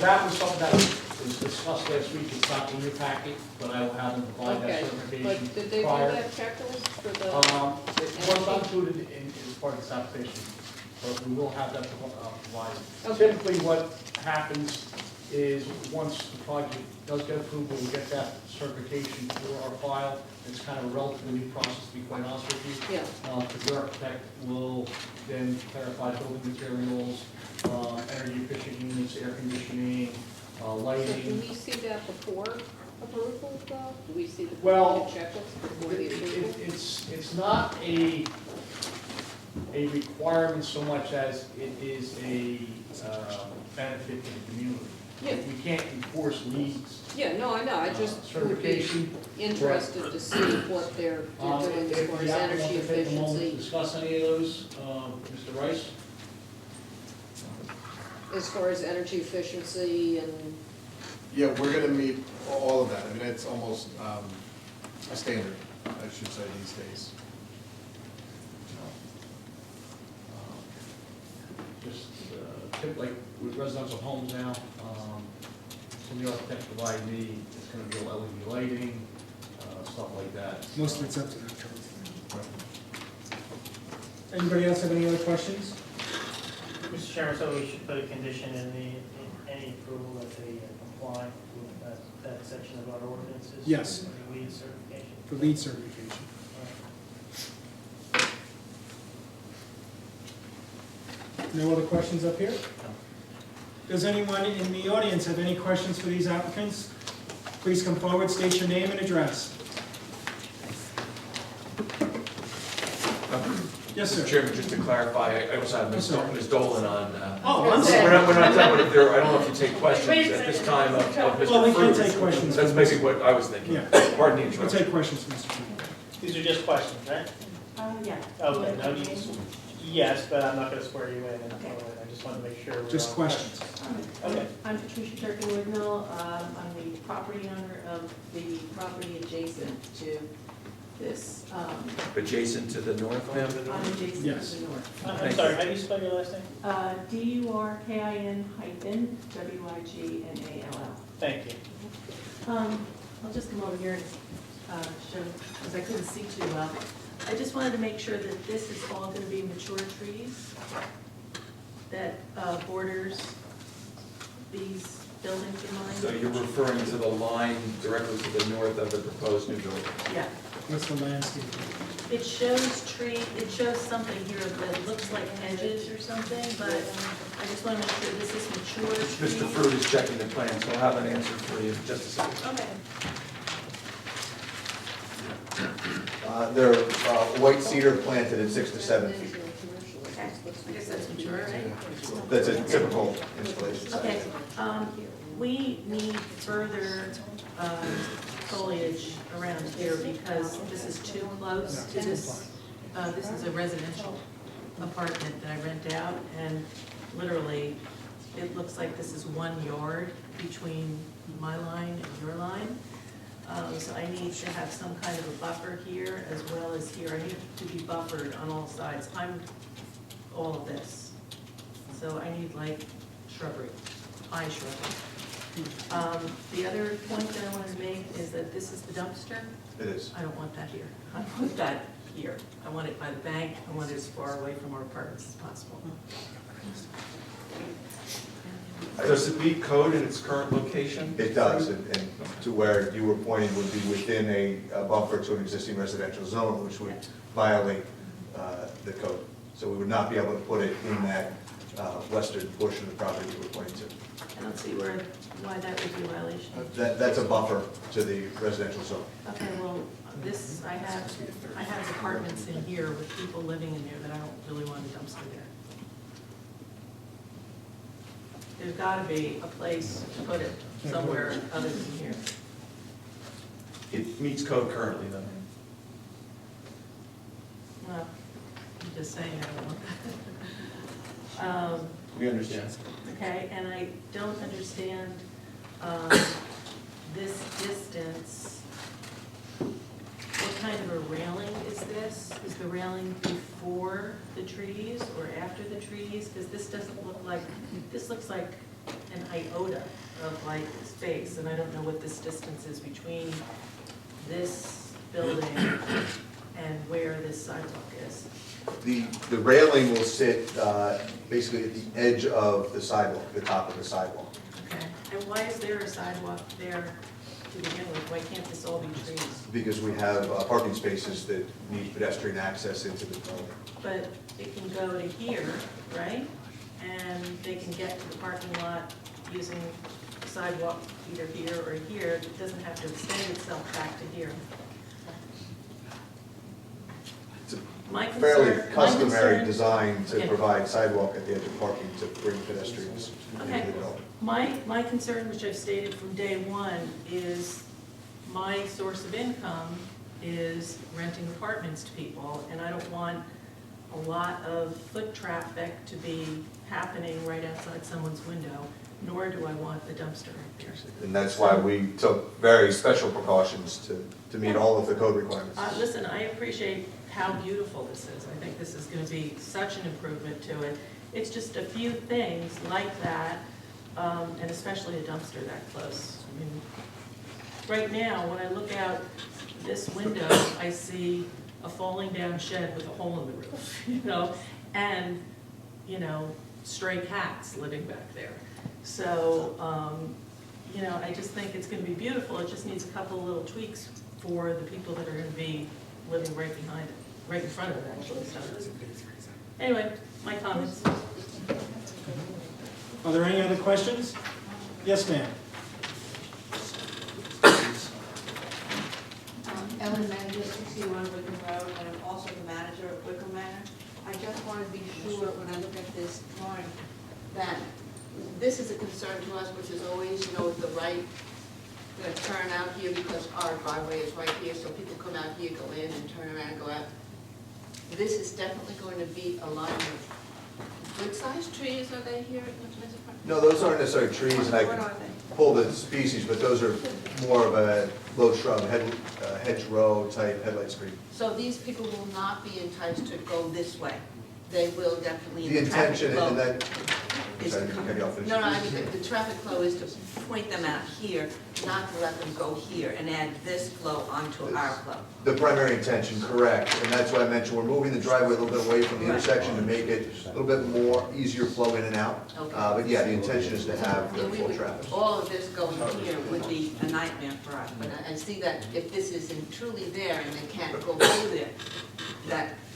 that was something that was discussed last week. It's not in your packet, but I will have them provide that Okay, certification but did they do prior. that checklist for the? It was not included in as part of this application, but we will have that provided. Okay. Typically, what happens is, once the project does get approval, we get that certification for our file. It's kind of a relatively new process, to be quite honest with you. Yeah, The architect will then clarify building materials, energy efficient units, air conditioning, so do lighting. we see that before approval, though? Do we see the Well, completed checklist before the approval? It's not a requirement so much as it is a benefit to the community. Yeah. We can't enforce needs. Yeah, no, I know, I just would be Certification. interested to see what they're doing as far as energy If the applicant wants to take a moment to efficiency, discuss any of those, Mr. Rice? as far as energy efficiency and, Yeah, we're gonna meet all of that. I mean, it's almost a standard, I should say, these days. Just like with residential homes now, some of the architects provide me, it's gonna be LED lighting, stuff like that. Most of it's up to the code. Anybody else have any other questions? Mr. Chairman, so we should put a condition in any approval that they comply with that section of our ordinances? Yes. For the lead certification? For lead certification. No other questions up here? Does anyone in the audience have any questions for these applicants? Please come forward, state your name and address. Yes, Mr. sir. Chairman, just to clarify, I also have I'm sorry. Ms. Dolan on. Oh, I'm We're sorry. not done, but if there, I don't know if you take questions Wait a at this second. time of Mr. Well, we can Fruit. take questions. That's maybe what I was thinking. Yeah. Pardon the We'll interruption. take questions, Mr. Chairman. These are just questions, right? Yeah. Okay, no, yes, but I'm not gonna swear you in. I just wanted to make sure. we're Just on- questions. Okay. I'm Patricia Turkey-Woodmill. I'm the property owner of the property adjacent to this, Adjacent to the north, ma'am? I'm adjacent Yes. to the north. I'm Thank sorry, you. how do you spell your last name? DURKIN hyphen WIGNALL. Thank you. I'll just come over here and show, because I couldn't see too well. I just wanted to make sure that this is all going to be mature trees that borders these buildings of mine. So you're referring to the line directly to the north of the proposed new building? Yeah. What's the landscape? It shows it shows something here that looks like hedges or something, but I just want to make sure this is mature trees. Mr. Fruit is checking the plan, so I'll have an answer for you in just a second. Okay. They're white cedar planted at 6 to 7 feet. I guess that's mature, right? That's a typical installation size. Okay, we need further foliage around here because this is too close to this. This is a residential apartment that I rent out, and literally, it looks like this is 1 yard between my line and your line. So I need to have some kind of a buffer here as well as here. I need to be buffered on all sides. I'm all of this. So I need like shrubbery, high shrubbery. The other point that I wanted to make is that this is the dumpster. It is. I don't want that here. I want that here. I want it by the bank. I want it as far away from our apartments as possible. Does it meet code in its current location? It does, and to where you were pointing would be within a buffer to an existing residential zone, which would violate the code. So we would not be able to put it in that western portion of the property you were pointing to. I don't see why that would be a violation. That's a buffer to the residential zone. Okay, well, this, I have apartments in here with people living in there that I don't really want a dumpster there. There's gotta be a place to put it somewhere other than here. It meets code currently, though. Well, I'm just saying I don't want that. We understand. Okay, and I don't understand this distance. What kind of a railing is this? Is the railing before the trees or after the trees? Because this doesn't look like, this looks like an iota of like space, and I don't know what this distance is between this building and where this sidewalk is. The railing will sit basically at the edge of the sidewalk, the top of the sidewalk. Okay, and why is there a sidewalk there to begin with? Why can't this all be trees? Because we have parking spaces that need pedestrian access into the building. But it can go to here, right? And they can get to the parking lot using the sidewalk either here or here. It doesn't have to extend itself back to here. It's a My fairly concern- my customary concern- design to Okay. provide sidewalk at the edge of parking to bring pedestrians into Okay. the building. My concern, which I've stated from day one, is my source of income is renting apartments to people, and I don't want a lot of foot traffic to be happening right outside someone's window, nor do I want a dumpster right there. And that's why we took very special precautions to meet all of the code requirements. Listen, I appreciate how beautiful this is. I think this is gonna be such an improvement to it. It's just a few things like that, and especially a dumpster that close. I mean, right now, when I look out this window, I see a falling down shed with a hole in the roof, and, stray cats living back there. So, you know, I just think it's gonna be beautiful, it just needs a couple of little tweaks for the people that are gonna be living right behind it, right in front of it, actually, so. Anyway, my comments. Are there any other questions? Yes, ma'am. Ellen Mann, 61 Wickham Road, and I'm also the manager of Wickham Manor. I just want to be sure when I look at this drawing that this is a concern to us, which is always, you know, the right turn out here because our driveway is right here, so people come out here, go in and turn around and go out. This is definitely going to be a line of good-sized trees, are they here? No, those aren't necessarily trees, and I What can are they? pull the species, but those are more of a low shrub, hedgerow type headlight screen. So these people will not be enticed to go this way. They will definitely. The intention, and then, Is sorry, to come- cut you off. No, I mean, the traffic flow is to point them out here, not to let them go here and add this flow onto our flow. The primary intention, correct, and that's why I mentioned, we're moving the driveway a little bit away from the intersection to make it a little bit more easier flow in and out. Okay. But yeah, the intention is to have the And we full would, traffic. all of this going here would be a nightmare for us, but I see that if this isn't truly there and they can't go through there,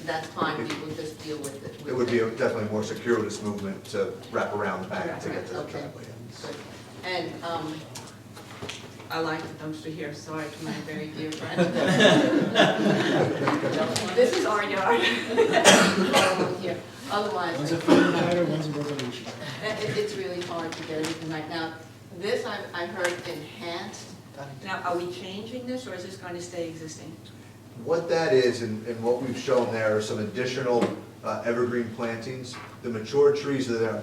that's fine, we will just deal with it. It would be a definitely more circuitous movement to wrap around the back to get to the Okay. driveway. Good. And, I like the dumpster here, sorry to my very dear friend. This is our yard. Here. Otherwise, One's a firefighter, one's a revolution. it's really hard to get anything right now. This I heard enhanced. Now, are we changing this or is this going to stay existing? What that is, and what we've shown there are some additional evergreen plantings. The mature trees that are,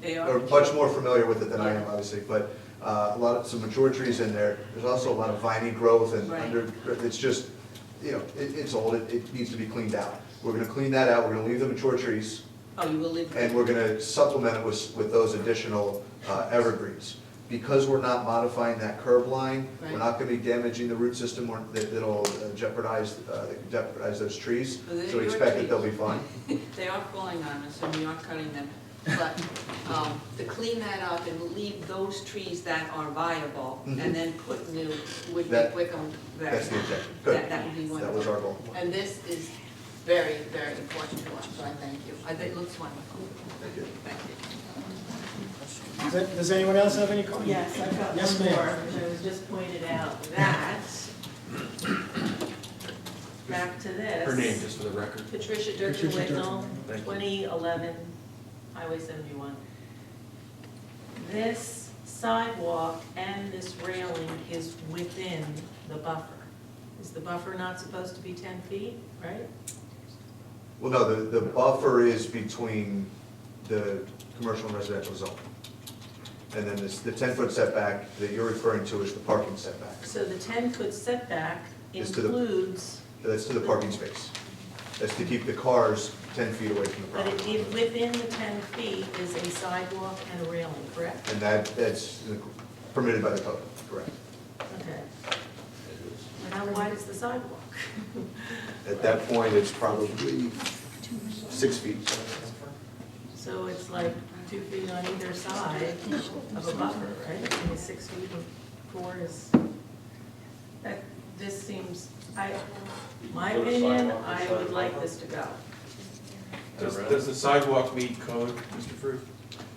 They are much more familiar with it than I am, obviously, but some mature trees in there. There's also a lot of viney growth and Right. it's just, you know, it's old, it needs to be cleaned out. We're gonna clean that out, we're gonna leave the mature trees, Oh, you will leave? and we're gonna supplement it with those additional evergreens. Because we're not modifying that curb line, we're Right. not gonna be damaging the root system that'll jeopardize those trees. So they're So we your expect that trees. they'll be fine. They are falling on us and we are cutting them. But to clean that up and leave those trees that are viable and then put new would be That- Wickham there. That's the intention. Good. That would be That wonderful. was our goal. And this is very, very important to us, so I thank you. I think it looks wonderful. Thank you. Thank you. Does anyone else have any comments? Yes, I've got Yes, one ma'am. more, which I was just pointed out, that, back to this. Her name, just for the record. Patricia Durkin Patricia Durkin. Wignall, Thank you. 2011, Highway 71. This sidewalk and this railing is within the buffer. Is the buffer not supposed to be 10 feet, right? Well, no, the buffer is between the commercial and residential zone. And then the 10-foot setback that you're referring to is the parking setback. So the 10-foot setback Is to the- includes, That's to the parking space. That's to keep the cars 10 feet away from the but property. if within the 10 feet is a sidewalk and a railing, correct? And that's permitted by the code, correct. Okay. And how wide is the sidewalk? At that point, it's probably 6 feet. So it's like 2 feet on either side of a buffer, right? I mean, 6 feet and 4 is, this seems, my opinion, I would like this to go. Does the sidewalk meet code, Mr. Fruit?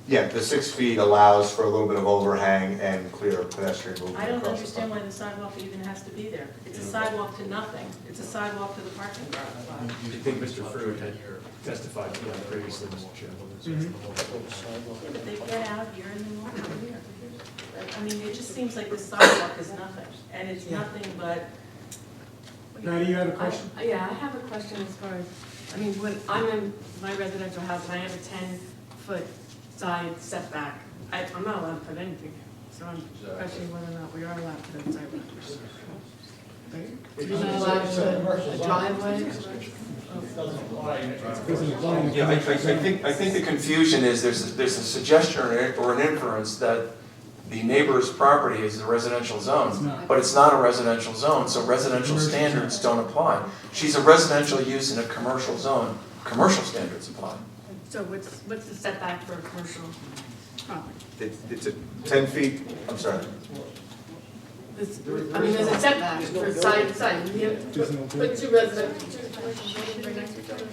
Yeah, the 6 feet allows for a little bit of overhang and clear pedestrian movement I don't across the understand front. why the sidewalk even has to be there. It's a sidewalk to nothing. It's a sidewalk to the parking garage. Do you think Mr. Fruit had testified to that previously, Mr. Chairman? Yeah, but they get out here and then walk over here. I mean, it just seems like this sidewalk is nothing, and it's nothing but, Now, do you have a question? Yeah, I have a question as far as, I mean, when I'm in my residential house and I have a 10-foot side setback, I'm not allowed to put anything here. So I'm questioning whether or not we are allowed to put a sidewalk. You're not allowed to put a driveway? Doesn't apply. Doesn't apply. Yeah, I think the confusion is there's a suggestion or an inference that the neighbor's property is a residential It's zone, not. but it's not a residential zone, so residential standards don't apply. She's a residential use in a commercial zone, commercial standards apply. So what's the setback for a commercial? property? It's a 10 feet, I'm sorry. I mean, there's a setback for side to side. You There's no put two residential, two commercial buildings right next to each other.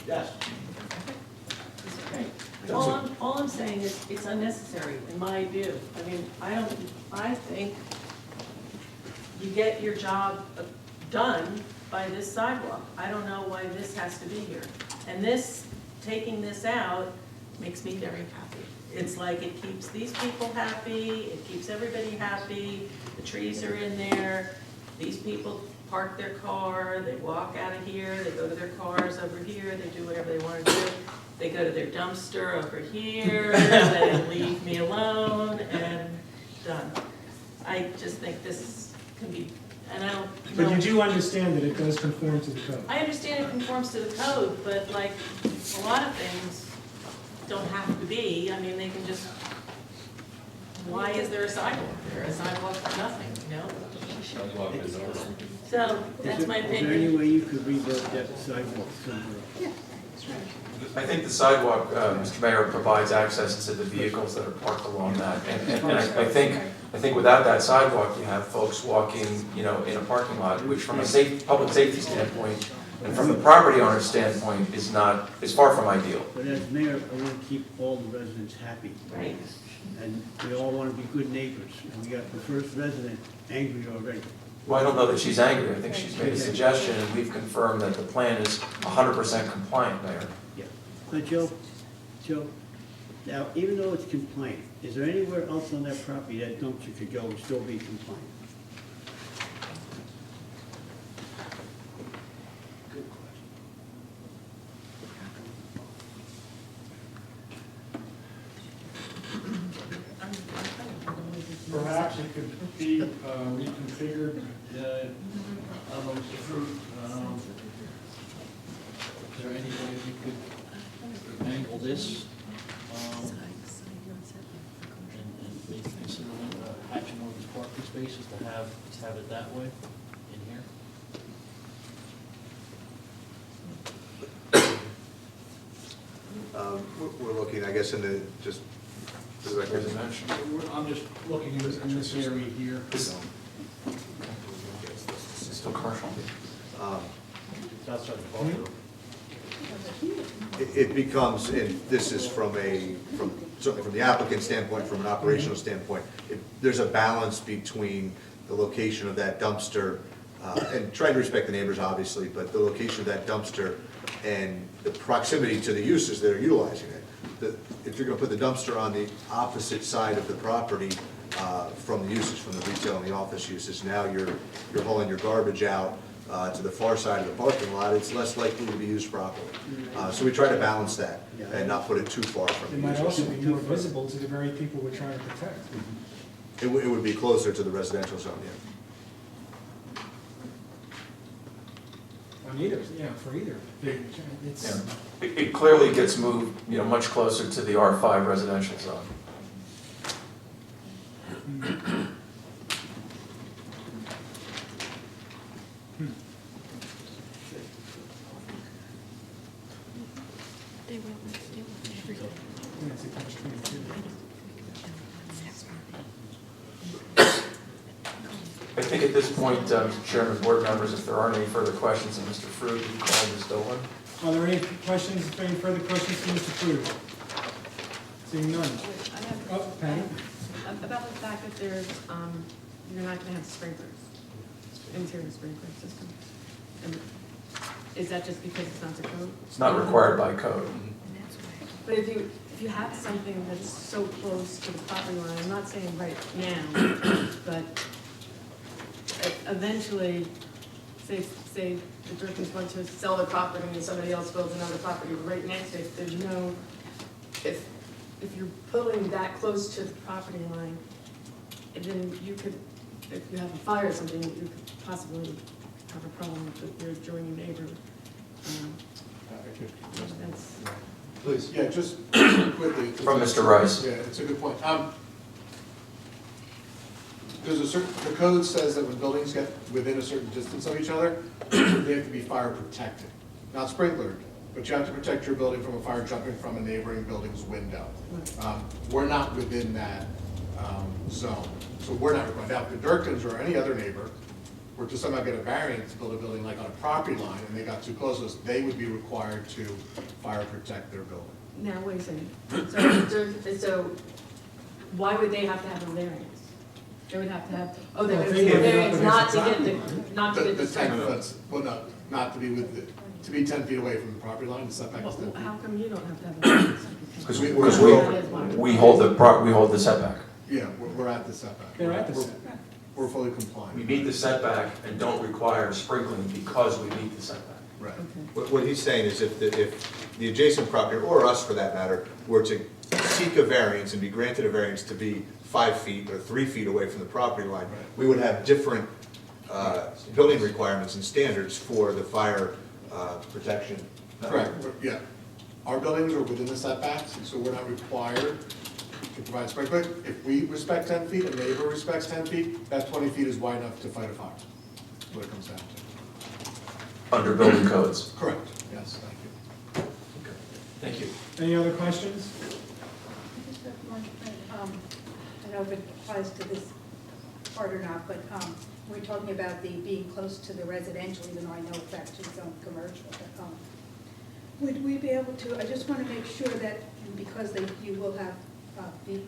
Yes. All I'm saying is, it's unnecessary, in my view. I mean, I think you get your job done by this sidewalk. I don't know why this has to be here. And this, taking this out, makes me very happy. It's like it keeps these people happy, it keeps everybody happy, the trees are in there, these people park their car, they walk out of here, they go to their cars over here, they do whatever they want to do. They go to their dumpster over here, they leave me alone, and done. I just think this can be, and I don't know. But you do understand that it does conform to the code? I understand it conforms to the code, but like, a lot of things don't have to be. I mean, they can just, why is there a sidewalk there? A sidewalk for nothing, you know? So, that's my Is there any opinion. way you could revert that sidewalk somewhere else? I think the sidewalk, Mr. Mayor, provides access to the vehicles that are parked along that. And I think without that sidewalk, you have folks walking, you know, in a parking lot, which from a public safety standpoint, and from the property owner's standpoint, is far from ideal. But as mayor, I want to keep all the residents happy. Right. And we all want to be good neighbors. And we got the first resident angry already. Well, I don't know that she's angry. I think she's made a suggestion, and we've confirmed that the plan is 100% compliant, Mayor. Yeah. But Joe, now, even though it's compliant, is there anywhere else on that property that dumpster could go and still be compliant? Good Perhaps it could be reconfigured, I don't know, Mr. Fruit, is there any way we could angle this? And maybe consider hatching one of these parking spaces to have it that way in here? We're looking, I guess, in the, just, for the record, I'm just looking in this area here. It's still commercial. It's outside the buffer. it becomes, and this is certainly from the applicant standpoint, from an operational standpoint, there's a balance between the location of that dumpster, and trying to respect the neighbors, obviously, but the location of that dumpster and the proximity to the uses that are utilizing it. If you're gonna put the dumpster on the opposite side of the property, from the uses, from the retail and the office uses, now you're hauling your garbage out to the far side of the parking lot, it's less likely to be used properly. So we try to balance that and not put it too far from It the might also users. be more visible to the very people we're trying to protect. It would be closer to the residential zone, yeah. On either, yeah, for either. It's, Yeah. It clearly gets moved, you know, much closer to the R5 residential zone. yeah, it's a catch-22. I think at this point, Mr. Chairman, board members, if there aren't any further questions of Mr. Fruit, we call Ms. Dolan. Are there any questions, any further questions for Mr. Fruit? Seeing none. I have Oh, Patty? about the fact that there's, you're not gonna have sprinklers, interior sprinkler system. And is that just because it's not the code? It's not required by code. But if you have something that's so close to the property line, I'm not saying right now, but eventually, say the Durkins want to sell their property and somebody else builds another property right next to it, there's no, if you're pulling that close to the property line, then you could, if you have a fire or something, you could possibly have a problem with your adjoining neighbor. That's, Please. Yeah, just quickly. From Mr. Rice. Yeah, it's a good point. There's the code says that when buildings get within a certain distance of each other, they have to be fire protected. Not sprinklered, but you have to protect your building from a fire jumping from a neighboring building's window. We're not within that zone, so we're not required. Now, if the Durkins or any other neighbor were to somehow get a variance to build a building like on a property line and they got too close to us, they would be required to fire protect their building. Now, wait a second. So why would they have to have a variance? They would have to have, oh, they would have to have a variance not to get the 10 foot, well, no, not to be to be 10 feet away from the property line, the setback is 10 feet. How come you don't have to have a variance? Because we hold the setback. Yeah, we're at the setback. They're at the setback. We're fully compliant. We meet the setback and don't require sprinkling because we meet the setback. Right. What he's saying is if the adjacent property, or us for that matter, were to seek a variance and be granted a variance to be 5 feet or 3 feet away from the property line, we would have different building requirements and standards for the fire protection. Correct, yeah. Our buildings are within the setbacks, so we're not required to provide sprinkler. If we respect 10 feet, a neighbor respects 10 feet, that 20 feet is wide enough to fight a fire. That's what it comes down to. Under building codes. Correct, yes, thank you. Thank you. Any other questions? I just have one thing. I don't know if it applies to this part or not, but we're talking about the being close to the residential, even though I know it's actually zone commercial. But, would we be able to, I just want to make sure that, because you will have the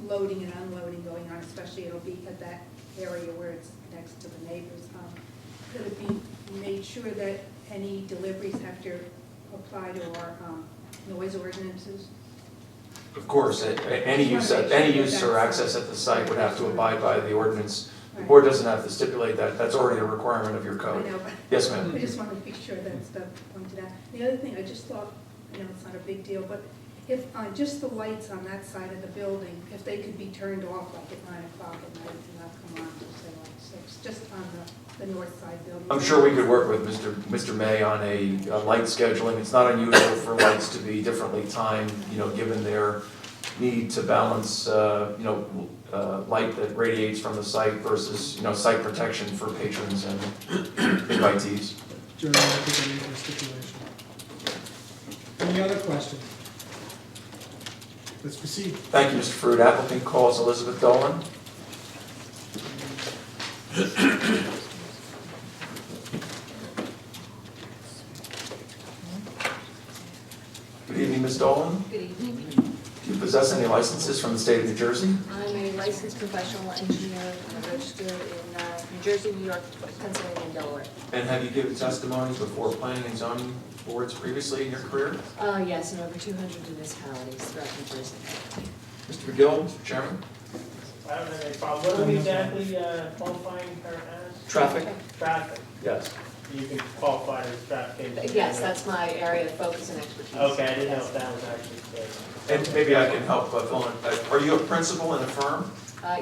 loading and unloading going on, especially it'll be at that area where it's next to the neighbors, could it be made sure that any deliveries have to apply to our noise ordinances? Of course, any use or access at the site would have to abide by the ordinance. The board doesn't have to stipulate that. That's already a requirement of your code. I know, but Yes, ma'am. I just wanted to be sure that's pointed out. The other thing, I just thought, it's not a big deal, but if, just the lights on that side of the building, if they could be turned off like at 9 o'clock at night and not come on until say like 6, just on the north side building. I'm sure we could work with Mr. May on a light scheduling. It's not unusual for lights to be differently timed, given their need to balance, light that radiates from the site versus, site protection for patrons and invitees. During the stipulation. Any other questions? Let's proceed. Thank you, Mr. Fruit. Applicant calls Elizabeth Dolan. Good evening, Ms. Dolan. Good evening. Do you possess any licenses from the state of New Jersey? I'm a licensed professional engineer registered in New Jersey, New York, Pennsylvania, and Delaware. And have you given testimony before planning and zoning boards previously in your career? Yes, in over 200 municipalities throughout New Jersey. Mr. McGill, Mr. Chairman? I don't have any problem. What are we exactly qualifying her as? Traffic? Traffic. Yes. You can qualify her as traffic engineer. Yes, that's my area of focus and expertise. Okay, I didn't know if that was actually clear. And maybe I can help fill in. Are you a principal in a firm?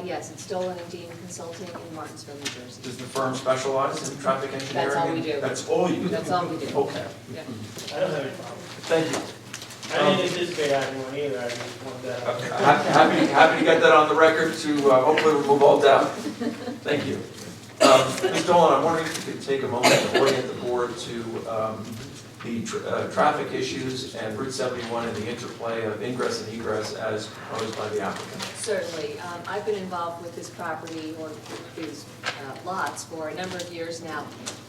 Yes, it's Dolan and Dean Consulting in Martinsville, New Jersey. Does the firm specialize in traffic engineering? That's all we do. That's all you do? That's all we do. Okay. Yeah. I don't have any problem. Thank you. I didn't anticipate having one either, I just wanted to. Happy to get that on the record to hopefully remove all doubt. Thank you. Ms. Dolan, I'm wondering if you could take a moment to orient the board to the traffic issues and Route 71 and the interplay of ingress and egress as proposed by the applicant. Certainly. I've been involved with this property or with these lots for a number of years now.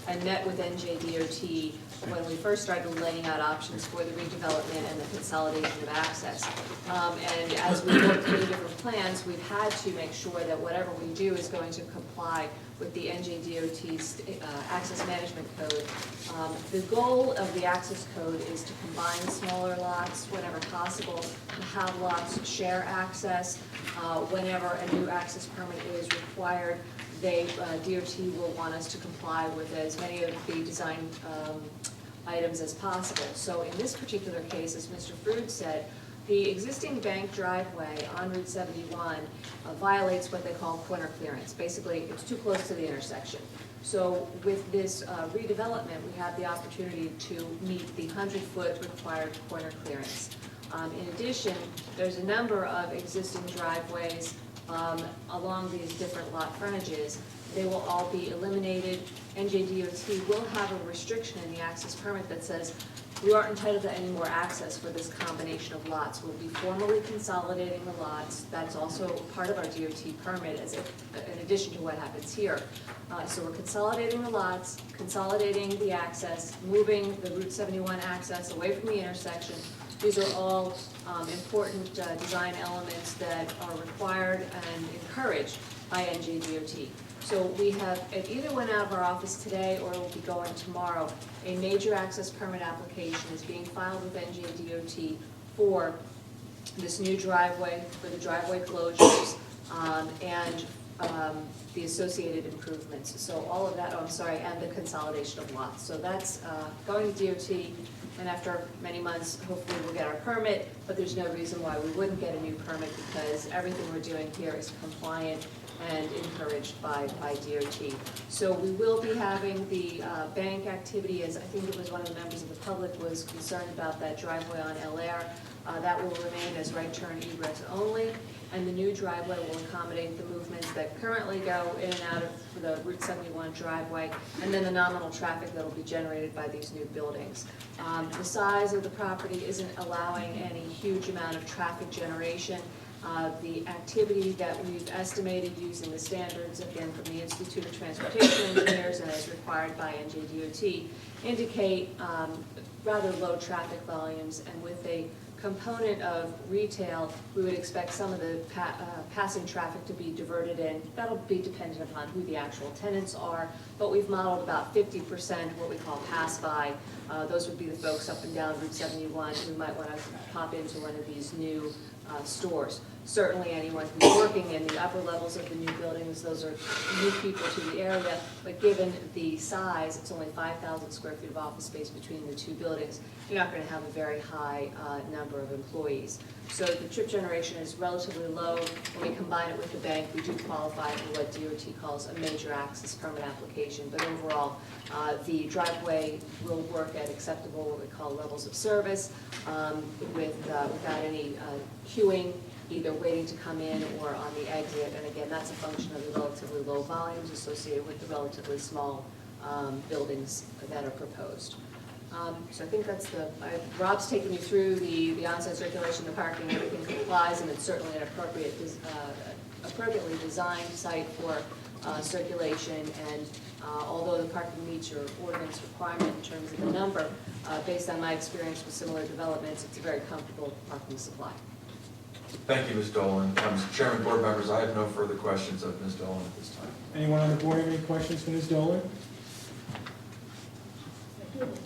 I met with NJDOT when we first started laying out options for the redevelopment and the consolidation of access. And as we worked through the different plans, we've had to make sure that whatever we do is going to comply with the NJDOT's Access Management Code. The goal of the Access Code is to combine smaller lots whenever possible, to have lots share access. Whenever a new access permit is required, DOT will want us to comply with as many of the design items as possible. So in this particular case, as Mr. Frood said, the existing bank driveway on Route 71 violates what they call corner clearance. Basically, it's too close to the intersection. So with this redevelopment, we have the opportunity to meet the 100-foot required corner clearance. In addition, there's a number of existing driveways along these different lot frontages. They will all be eliminated. NJDOT will have a restriction in the access permit that says We aren't entitled to any more access for this combination of lots. We'll be formally consolidating the lots. That's also part of our DOT permit, in addition to what happens here. So we're consolidating the lots, consolidating the access, moving the Route 71 access away from the intersection. These are all important design elements that are required and encouraged by NJDOT. So we have, it either went out of our office today or it will be going tomorrow. A major access permit application is being filed with NJDOT for this new driveway, for the driveway closures, and the associated improvements. So all of that, and the consolidation of lots. So that's going to DOT, and after many months, hopefully we'll get our permit, but there's no reason why we wouldn't get a new permit because everything we're doing here is compliant and encouraged by DOT. So we will be having the bank activity, as I think it was one of the members of the public was concerned about that driveway on El Air. That will remain as right turn egress only, and the new driveway will accommodate the movements that currently go in and out of the Route 71 driveway, and then the nominal traffic that will be generated by these new buildings. The size of the property isn't allowing any huge amount of traffic generation. The activity that we've estimated using the standards, again, from the Institute of Transportation Engineers and as required by NJDOT, indicate rather low traffic volumes, and with a component of retail, we would expect some of the passing traffic to be diverted in. That'll be dependent upon who the actual tenants are, but we've modeled about 50% what we call pass-by. Those would be the folks up and down Route 71 who might want to pop into one of these new stores. Certainly anyone who's working in the upper levels of the new buildings, those are new people to the area, but given the size, it's only 5,000 square feet of office space between the two buildings, you're not going to have a very high number of employees. So the trip generation is relatively low. When we combine it with the bank, we do qualify for what DOT calls a major access permit application, but overall, the driveway will work at acceptable, what we call levels of service, without any queuing, either waiting to come in or on the exit. And again, that's a function of the relatively low volumes associated with the relatively small buildings that are proposed. So I think that's Rob's taken you through the on-site circulation, the parking, everything complies, and it's certainly an appropriately designed site for circulation. And although the parking meets your ordinance requirement in terms of the number, based on my experience with similar developments, it's a very comfortable parking supply. Thank you, Ms. Dolan. Mr. Chairman, board members, I have no further questions of Ms. Dolan at this time. Anyone on the board have any questions for Ms. Dolan?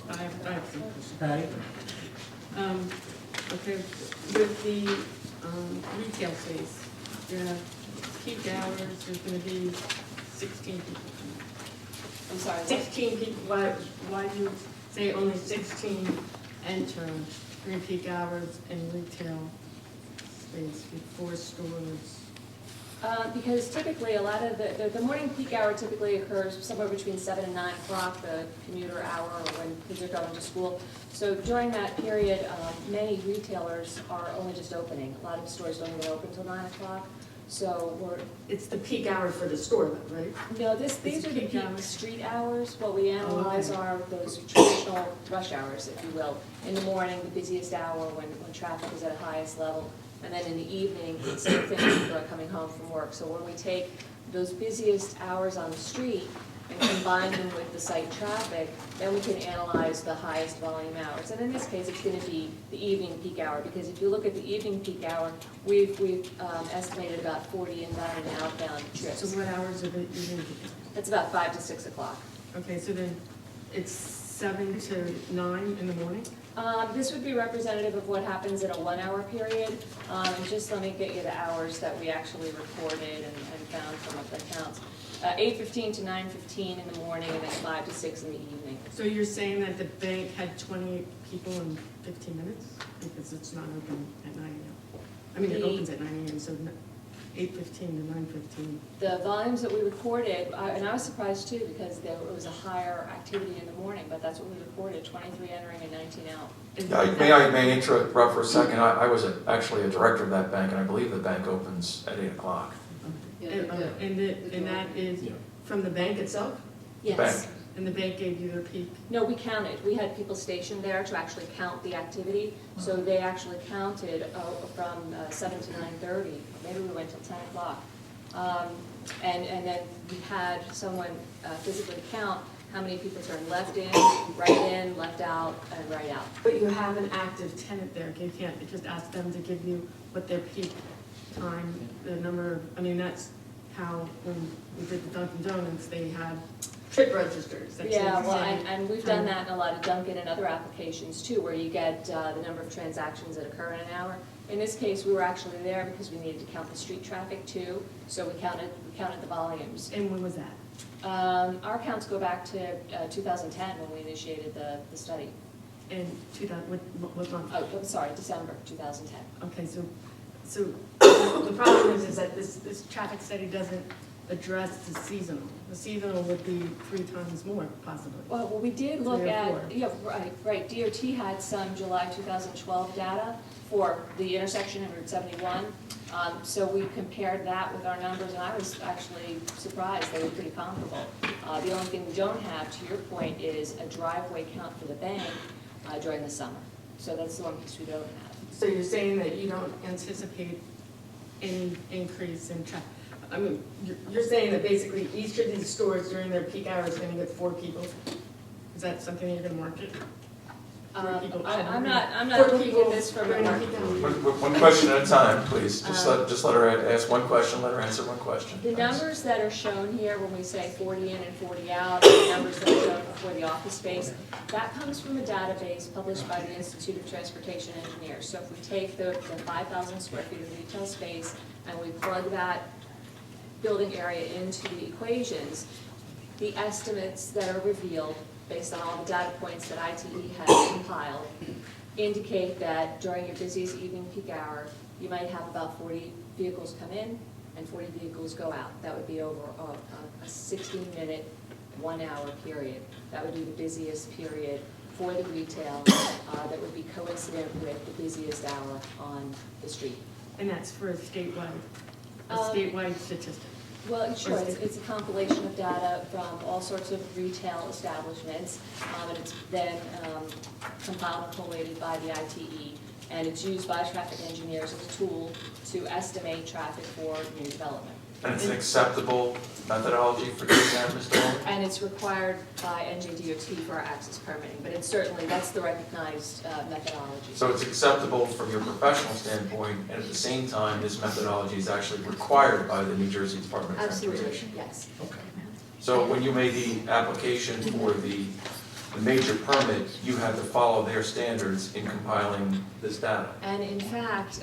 I have some. Mr. Patty? Okay, with the retail space, you're gonna have peak hours, there's gonna be 16 people. I'm sorry, what? 16 people, why do you say only 16 enter during peak hours in retail space before stores? Because typically a lot of the morning peak hour typically occurs somewhere between 7 and 9 o'clock, the commuter hour, or when kids are going to school. So during that period, many retailers are only just opening. A lot of stores don't even open until 9 o'clock. So It's the peak hour for the store, though, right? no, these are the peak hours? street hours. What we analyze okay. are those traditional rush hours, if you will. In the morning, the busiest hour when traffic is at a highest level. And then in the evening, same thing, people are coming home from work. So when we take those busiest hours on the street and combine them with the site traffic, then we can analyze the highest volume hours. And in this case, it's going to be the evening peak hour, because if you look at the evening peak hour, we've estimated about 40 inbound and outbound trips. So what hours are the evening? That's about 5 to 6 o'clock. Okay, so then it's 7 to 9 in the morning? This would be representative of what happens in a 1 hour period. Just let me get you the hours that we actually reported and found from up accounts. 8:15 to 9:15 in the morning, and then 5 to 6 in the evening. So you're saying that the bank had 28 people in 15 minutes? Because it's not open at 9 a.m. I mean, it opens at 9 a.m., so 8:15 to 9:15. The volumes that we recorded, and I was surprised too, because there was a higher activity in the morning, but that's what we recorded, 23 entering and 19 out. May I interrupt for a second? I was actually a director of that bank, and I believe the bank opens at 8 o'clock. And that is from the bank itself? Yes. And the bank gave you their peak? No, we counted. We had people stationed there to actually count the activity. So they actually counted from 7 to 9:30. Maybe we went till 10 o'clock. And then we had someone physically count how many people turned left in, left out, and right out. But you have an active tenant there. You can't just ask them to give you what their peak time, the number, I mean, that's how, when we did the Dunkin' Donuts, they had trip registers. That's Yeah, the well, same. and we've done that in a lot of Dunkin' and other applications too, where you get the number of transactions that occur in an hour. In this case, we were actually there because we needed to count the street traffic too, so we counted the volumes. And when was that? Our counts go back to 2010 when we initiated the study. In 2000, what month? Oh, I'm sorry, December 2010. Okay, so the problem is that this traffic study doesn't address the seasonal. The seasonal would be 3 times more possibly. Well, we did look 3 or at, 4. yeah, right. DOT had some July 2012 data for the intersection of Route 71. So we compared that with our numbers, and I was actually surprised. They were pretty comparable. The only thing we don't have, to your point, is a driveway count for the bank during the summer. So that's the one piece we don't have. So you're saying that you don't anticipate any increase in traffic? I mean, you're saying that basically each of these stores during their peak hours is gonna get 4 people? Is that something you're gonna market? I'm not 4 looking people at this from a during the market. peak hours. One question at a time, please. Just let her ask one question, let her answer one question. The numbers that are shown here when we say 40 in and 40 out, the numbers that are shown for the office space, that comes from a database published by the Institute of Transportation Engineers. So if we take the 5,000 square feet of retail space and we plug that building area into the equations, the estimates that are revealed based on all the data points that ITE has compiled indicate that during your busiest evening peak hour, you might have about 40 vehicles come in and 40 vehicles go out. That would be over a 16-minute, 1-hour period. That would be the busiest period for the retail that would be coincident with the busiest hour on the street. And that's for a statewide statistic? Well, sure, it's a compilation of data from all sorts of retail establishments, and it's then compiled and collated by the ITE, and it's used by traffic engineers as a tool to estimate traffic for new development. And it's an acceptable methodology for doing that, Mr. Holman? And it's required by NJDOT for our access permitting, but it's certainly, that's the recognized methodology. So it's acceptable from your professional standpoint, and at the same time, this methodology is actually required by the New Jersey Department of Absolutely, Transportation? yes. Okay. So when you made the application for the major permit, you had to follow their standards in compiling this data? And in fact,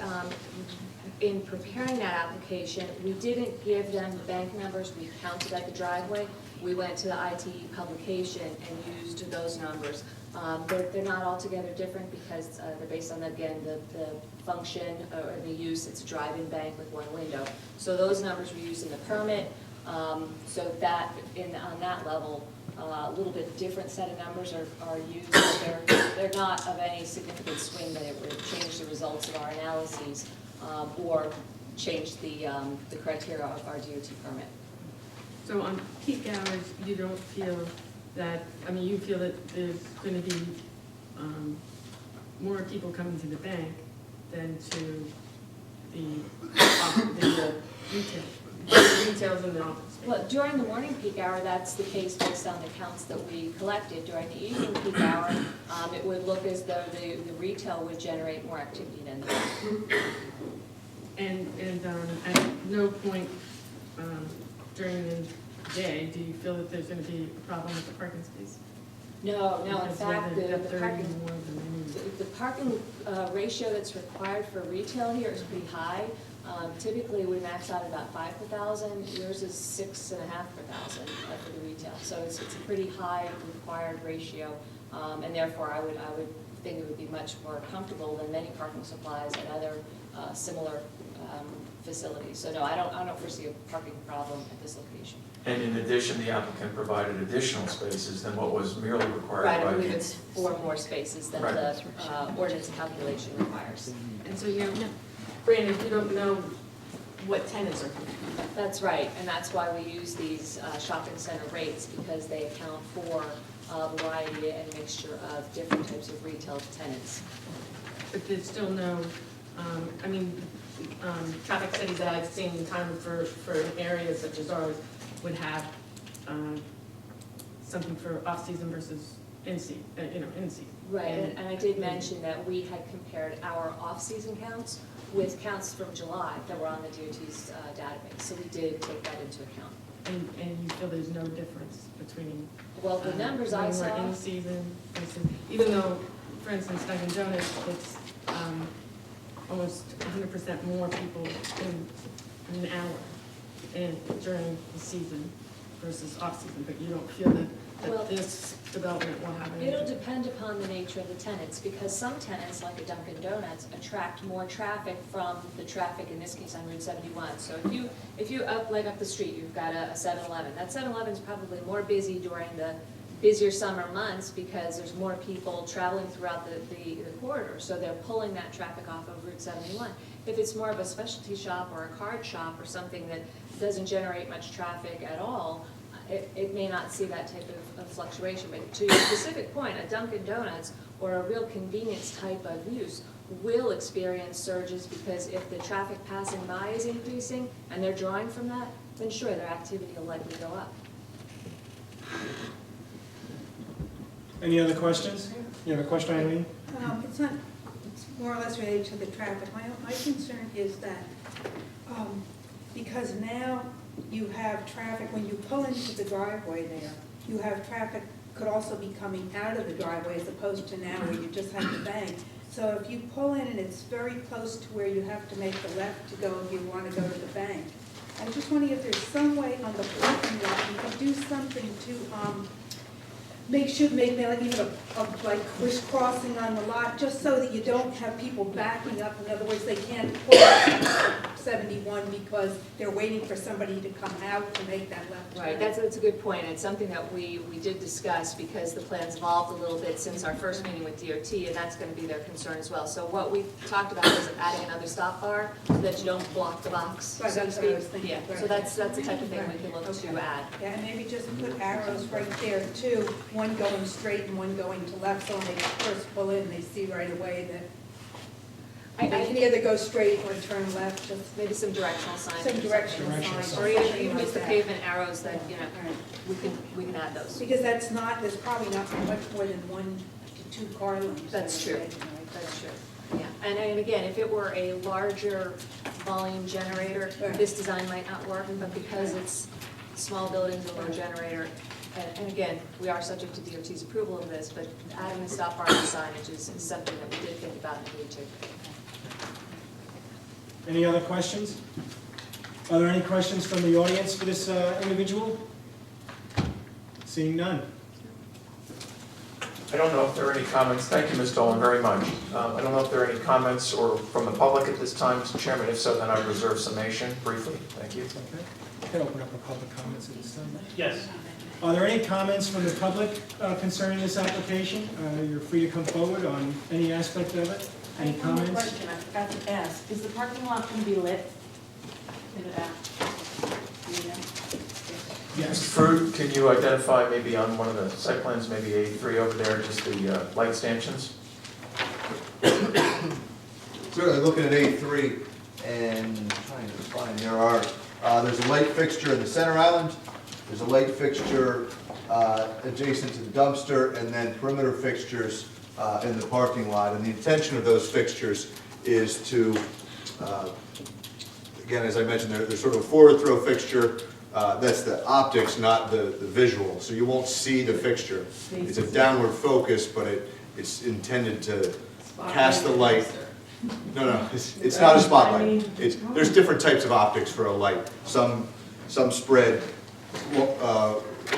in preparing that application, we didn't give them the bank numbers we counted at the driveway. We went to the ITE publication and used those numbers. They're not altogether different because they're based on, again, the function or the use. It's a drive-in bank with 1 window. So those numbers we used in the permit. So that, on that level, a little bit different set of numbers are used. They're not of any significant swing that it would change the results of our analyses. Or change the criteria of our DOT permit. So on peak hours, you don't feel that, I mean, you feel that there's going to be more people coming to the bank than to the retails in the office space? Well, during the morning peak hour, that's the case based on the counts that we collected. During the evening peak hour, it would look as though the retail would generate more activity than the bank. And at no point during the day, do you feel that there's going to be a problem with the parking space? No, in Because fact, they're the 30 parking, more than the parking ratio that's required for retail here is pretty high. Typically, we max out about 5 per thousand. Yours is 6.5 per thousand for the retail. So it's a pretty high required ratio, and therefore I would think it would be much more comfortable than many parking supplies at other similar facilities. So no, I don't foresee a parking problem at this location. And in addition, the applicant provided additional spaces than what was merely required by Right, I the... believe it's 4 more spaces than Right. the ordinance calculation requires. And so Brandon, you don't know what tenants are coming. That's right, and that's why we use these shopping center rates, because they account for a variety and mixture of different types of retail tenants. But there's still no, I mean, traffic studies that I've seen in time for areas such as ours would have something for off-season versus in-season, in-season. Right, and I did mention that we had compared our off-season counts with counts from July that were on the DOT's database, so we did take that into account. And you feel there's no difference between? Well, the numbers I when saw. we're in season, even though, for instance, Dunkin' Donuts, it's almost 100% more people in an hour during the season versus off-season, but you don't feel Well, that this development will have any? It'll depend upon the nature of the tenants, because some tenants, like a Dunkin' Donuts, attract more traffic from the traffic, in this case on Route 71. So if you up the street, you've got a 7-Eleven. That 7-Eleven is probably more busy during the busier summer months because there's more people traveling throughout the corridor, so they're pulling that traffic off of Route 71. If it's more of a specialty shop or a card shop or something that doesn't generate much traffic at all, it may not see that type of fluctuation. But to your specific point, a Dunkin' Donuts or a real convenience type of use will experience surges, because if the traffic passing by is increasing and they're drawing from that, then sure, their activity will likely go up. Any other questions? You have a question, Eileen? It's more or less related to the traffic. My concern is that, because now you have traffic, when you pull into the driveway there, you have traffic could also be coming out of the driveway as opposed to now where you just have to bank. So if you pull in and it's very close to where you have to make the left to go if you want to go to the bank, I'm just wondering if there's some way on the parking lot you could do something to make like even a like crisscrossing on the lot, just so that you don't have people backing up. In other words, they can't pull up 71 because they're waiting for somebody to come out to make that left turn. Right, that's a good point. It's something that we did discuss, because the plan's evolved a little bit since our first meeting with DOT, and that's going to be their concern as well. So what we talked about is adding another stop bar so that you don't block the box, Right, so to that's what I was speak. thinking. Yeah, Right. so that's the type of thing we can look Okay. to add. Yeah, and maybe just put arrows right there too, one going straight and one going to left, so when they first pull in, they see right away that they can either go straight or turn left, just Maybe some directional signs. some directional Directional signs. Or even something like use the that. pavement arrows that, All right. we can add those. Because there's probably not much more than 1 to 2 car lengths. That's true. there, right? That's true, yeah. And again, if it were a larger volume generator, Right. this design might not work, but because it's small buildings, a low generator, and again, we are subject to DOT's approval of this, but adding the stop bar and signage is something that we did think about and need to. Any other questions? Are there any questions from the audience for this individual? Seeing none. I don't know if there are any comments. Thank you, Ms. Dolan, very much. I don't know if there are any comments or from the public at this time, Mr. Chairman. If so, then I reserve summation briefly. Thank you. Okay. I can open up for public comments at this time. Yes. Are there any comments from the public concerning this application? You're free to come forward on any aspect of it. I Any have one more comments? question I forgot to ask. Is the parking lot going to be lit? Do you know? Yes. Mr. Fruit, can you identify maybe on one of the site plans, maybe A3 over there, just the light stanchions? Certainly looking at A3 and trying to find, there's a light fixture in the center island, there's a light fixture adjacent to the dumpster, and then perimeter fixtures in the parking lot. And the intention of those fixtures is to, again, as I mentioned, they're sort of a forward throw fixture. That's the optics, not the visual. So you won't see the fixture. It's a downward focus, but it's intended to cast the light. No, it's not a spotlight. There's different types of optics for a light. Some spread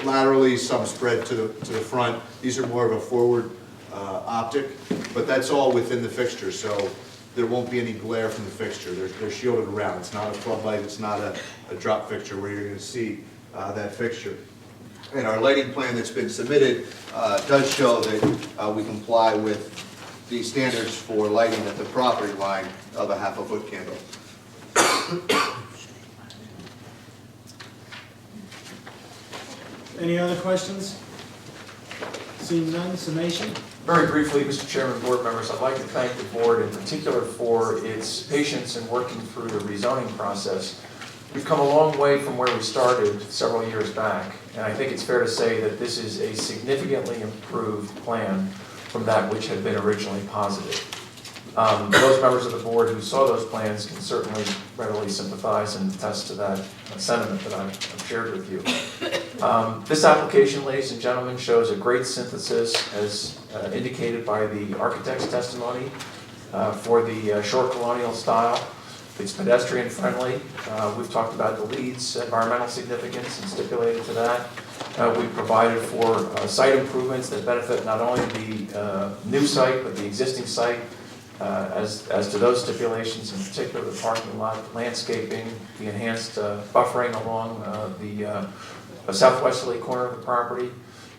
laterally, some spread to the front. These are more of a forward optic, but that's all within the fixture, so there won't be any glare from the fixture. They're shielded around. It's not a floodlight. It's not a drop fixture where you're going to see that fixture. And our lighting plan that's been submitted does show that we comply with the standards for lighting at the property line of a 1/2 foot candle. Any other questions? Seeing none, summation? Very briefly, Mr. Chairman, board members, I'd like to thank the board in particular for its patience in working through the rezoning process. We've come a long way from where we started several years back, and I think it's fair to say that this is a significantly improved plan from that which had been originally posited. Those members of the board who saw those plans can certainly readily sympathize and attest to that sentiment that I've shared with you. This application, ladies and gentlemen, shows a great synthesis, as indicated by the architect's testimony, for the short colonial style. It's pedestrian friendly. We've talked about the LEED's environmental significance and stipulated to that. We've provided for site improvements that benefit not only the new site, but the existing site. As to those stipulations, in particular the parking lot, landscaping, the enhanced buffering along the southwesterly corner of the property,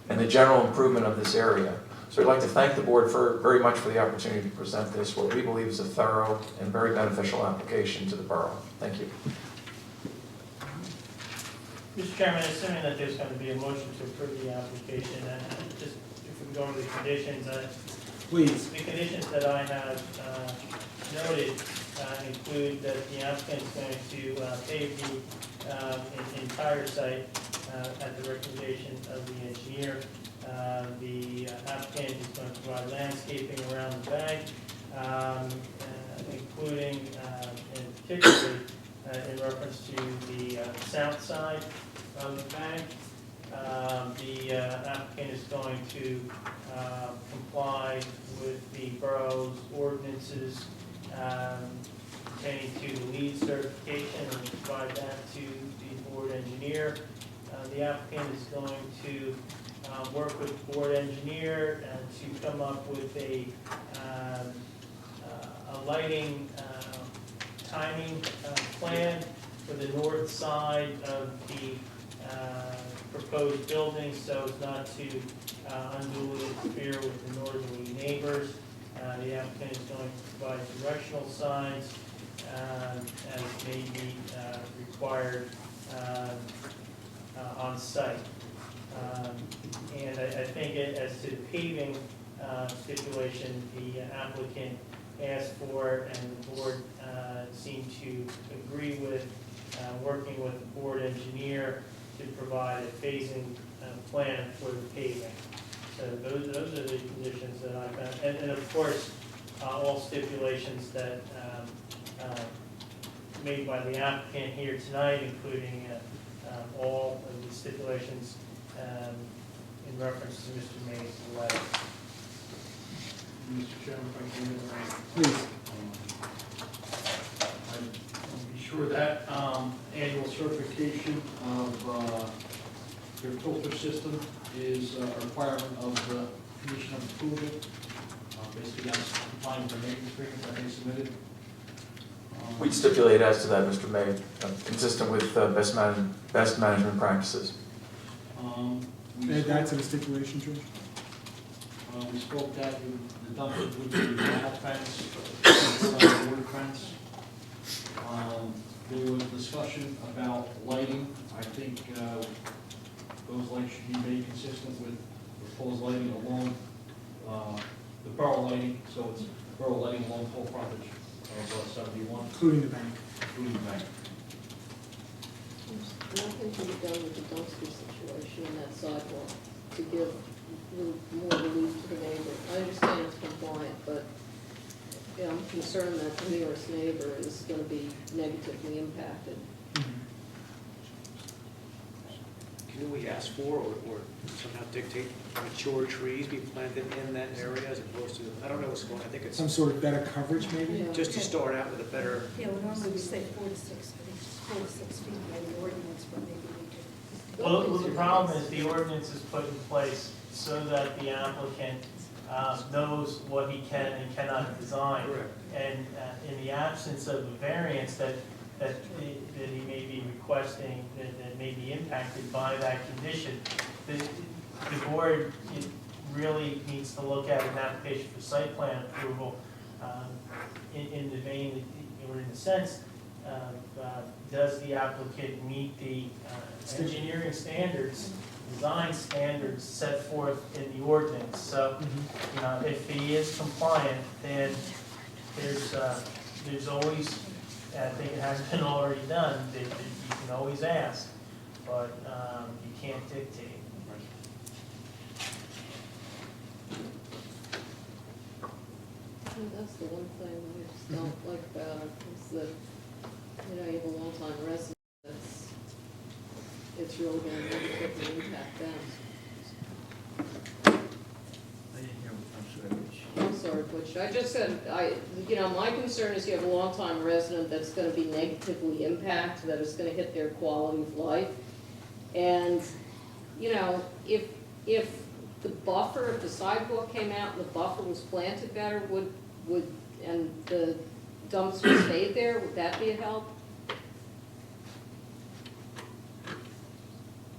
and the general improvement of this area. So I'd like to thank the board very much for the opportunity to present this, what we believe is a thorough and very beneficial application to the borough. Thank you. Mr. Chairman, assuming that there's going to be a motion to approve the application, and just if we go over the conditions, Please. the conditions that I have noted include that the applicant is going to pave the entire site at the recommendation of the engineer. The applicant is going to provide landscaping around the bank, including, and particularly in reference to the south side of the bank. The applicant is going to comply with the borough's ordinances pertaining to the LEED certification and provide that to the board engineer. The applicant is going to work with the board engineer to come up with a lighting timing plan for the north side of the proposed building, so as not to unduly interfere with the northerly neighbors. The applicant is going to provide directional signs as may be required on site. And I think as to the paving stipulation, the applicant asked for and the board seemed to agree with, working with the board engineer to provide a phasing plan for the paving. So those are the conditions that I found. And of course, all stipulations that made by the applicant here tonight, including all of the stipulations in reference to Mr. May's letter. Mr. Chairman, if I can interrupt. Please. I want to be sure that annual certification of your filter system is a requirement of the condition of approval. Basically, that's complying with the maintenance agreement that they submitted. We'd stipulate as to that, Mr. May, consistent with best management practices. Add that to the stipulation, George. We spoke that the dumpster would be vinyl fence, inside wood fence. There was discussion about lighting. I think those lights should be made consistent with proposed lighting along the borough lighting, so it's borough lighting along the whole frontage of 71. Including the bank. Including the bank. There's nothing to be done with the dumpster situation in that sidewalk to give a little more relief to the neighbor. I understand it's compliant, but you know, I'm concerned that the nearest neighbor is going to be negatively impacted. Can we ask for or somehow dictate mature trees be planted in that area as opposed to, I don't know what's going on, I think it's Some sort of better coverage, maybe? Yeah. just to start out with a better, Yeah, well, normally we say 4 to 6 feet, 4 to 6 feet by the ordinance, but maybe we could. Well, the problem is the ordinance is put in place so that the applicant knows what he can and cannot design. Correct. And in the absence of a variance that he may be requesting, that may be impacted by that condition, the board really needs to look at an application for site plan approval in the vein, or in the sense of, does the applicant meet the engineering standards design standards set forth in the ordinance. So, you know, if he is compliant, then there's always, I think it has been already done, that you can always ask, but you can't dictate. That's the one thing I just don't like about it, is that, you know, you have a long-time resident, it's really gonna negatively impact them. I didn't hear, I'm sorry, which. I'm sorry, Butch, I just said, you know, my concern is you have a long-time resident that's gonna be negatively impacted, that is gonna hit their quality of life. And, you know, if the buffer, if the sidewalk came out and the buffer was planted better, and the dumpster stayed there, would that be a help?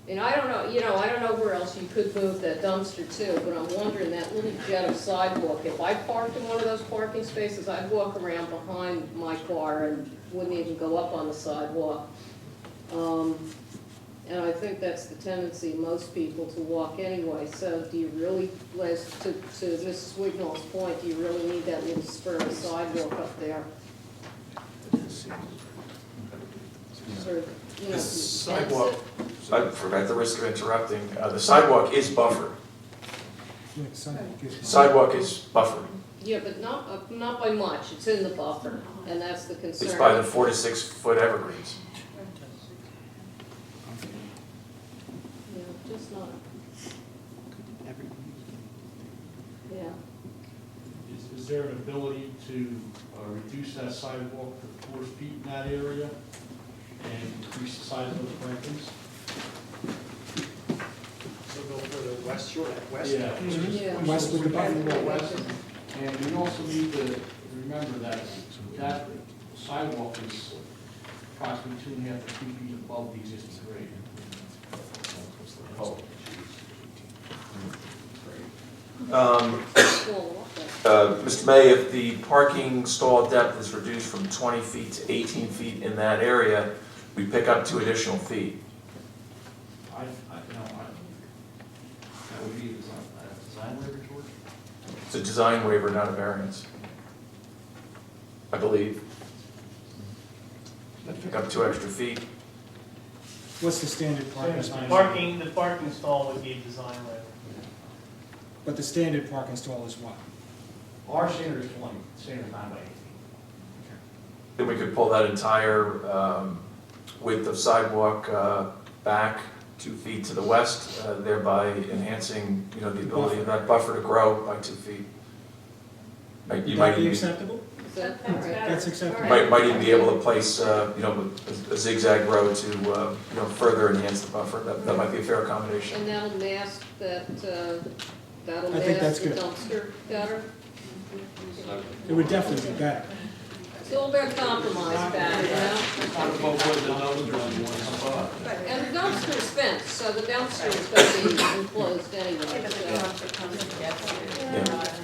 And I don't know, you know, I don't know where else you could move that dumpster to, but I'm wondering, that little jet of sidewalk, if I parked in one of those parking spaces, I'd walk around behind my car and wouldn't even go up on the sidewalk. And I think that's the tendency of most people to walk anyway, so do you really, Les, to Mrs. Wignall's point, do you really need that little spur of sidewalk up there? Sort of, you know, The to sidewalk, fence at the risk of interrupting, the sidewalk is buffered. Yeah, the Sidewalk is buffered. it. Yeah, but not by much, it's in the buffer, and that's the concern. It's by the 4 to 6 foot evergreens. Yeah, just not, yeah. Is there an ability to reduce that sidewalk to 4 feet in that area and increase the size of those plantings? So go further west, shore, west? Yeah. Yeah. West with the buffer. More west. And we also need to remember that that sidewalk is approximately 2.5 to 3 feet above the existing grade. Oh. Mr. May, if the parking stall depth is reduced from 20 feet to 18 feet in that area, we pick up 2 additional feet. That would be a design waiver, George? It's a design waiver, not a variance, I believe. Pick up 2 extra feet. What's the standard parking space? The parking stall would be a design waiver. But the standard parking stall is what? Our standard is 20, standard is not 18. Then we could pull that entire width of sidewalk back 2 feet to the west, thereby enhancing, you know, the ability of that buffer to grow by 2 feet. Would that be acceptable? Is that all right? That's acceptable. Might even be able to place, you know, a zigzag road to, you know, further enhance the buffer. That might be a fair accommodation. And that'll mask that, that'll I think that's mask the good. dumpster better? It would definitely be better. It's a little bit compromise back, you know? And the dumpster's fenced, so the dumpster is going to be enclosed anyway, so.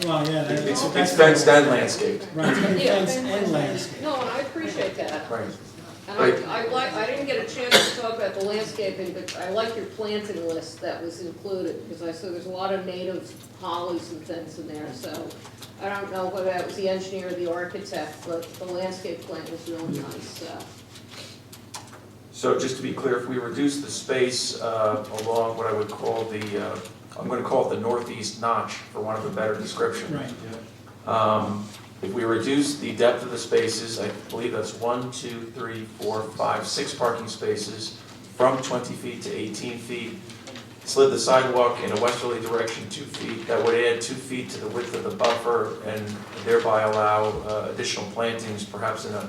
Well, yeah. It's fenced and landscaped. Right, it's gonna be Yeah. fenced and landscaped. No, and I appreciate that. Right. And I didn't get a chance to talk about the landscaping, but I like your planting list that was included, because I saw there's a lot of native hollies and things in there, so I don't know whether that was the engineer or the architect, but the landscape plant was really nice, so. So just to be clear, if we reduce the space along what I would call the, I'm going to call it the northeast notch, for want of a better description. Right. If we reduce the depth of the spaces, I believe that's 1, 2, 3, 4, 5, 6 parking spaces from 20 feet to 18 feet, slid the sidewalk in a westerly direction 2 feet, that would add 2 feet to the width of the buffer and thereby allow additional plantings, perhaps in a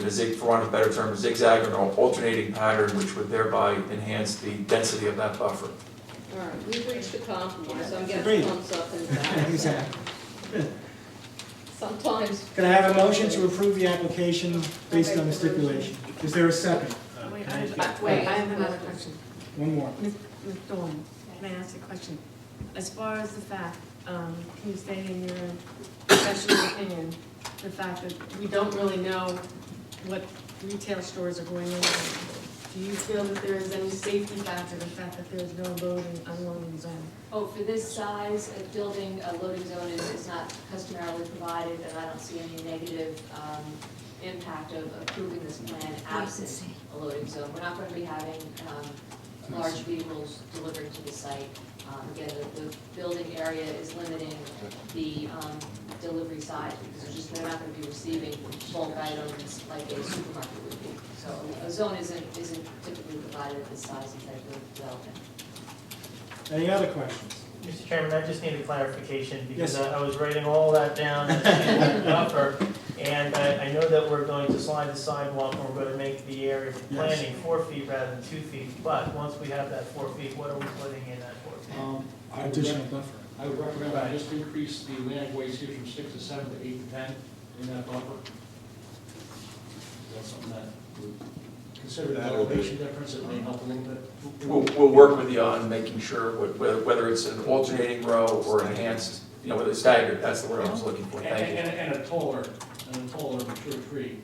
zig, for want of a better term, a zigzag or an alternating pattern, which would thereby enhance the density of that buffer. All right, we've reached a compromise, I'm Agreed. getting thumbs up and down. Exactly. Sometimes. Can I have a motion to approve the application based on the stipulation? Is there a second? Wait, I have another question. One more. Ms. Dawn, can I ask a question? As far as the fact, can you state in your professional opinion, the fact that we don't really know what retail stores are going in? Do you feel that there is any safety factor, the fact that there's no loading, unloading zone? Oh, for this size of building, a loading zone is not customarily provided, and I don't see any negative impact of approving this plan absent a loading zone. We're not going to be having large vehicles delivered to the site. Again, the building area is limiting the delivery size because they're not going to be receiving bulk items like a supermarket would be. So a zone isn't typically provided at this size of type of development. Any other questions? Mr. Chairman, I just need a clarification because Yes. I was writing all that down as a buffer. And I know that we're going to slide the sidewalk and we're going to make the area for planning 4 feet rather than 2 feet. But once we have that 4 feet, what are we putting in that 4 feet? Additional buffer. I would recommend I just increase the land waste here from 6 to 7 to 8 to 10 in that buffer. That's something that would consider the elevation difference, it may help a little bit. We'll work with you on making sure whether it's an alternating row or enhanced, whether it's staggered, that's the word I was looking for, thank you. And a taller mature tree.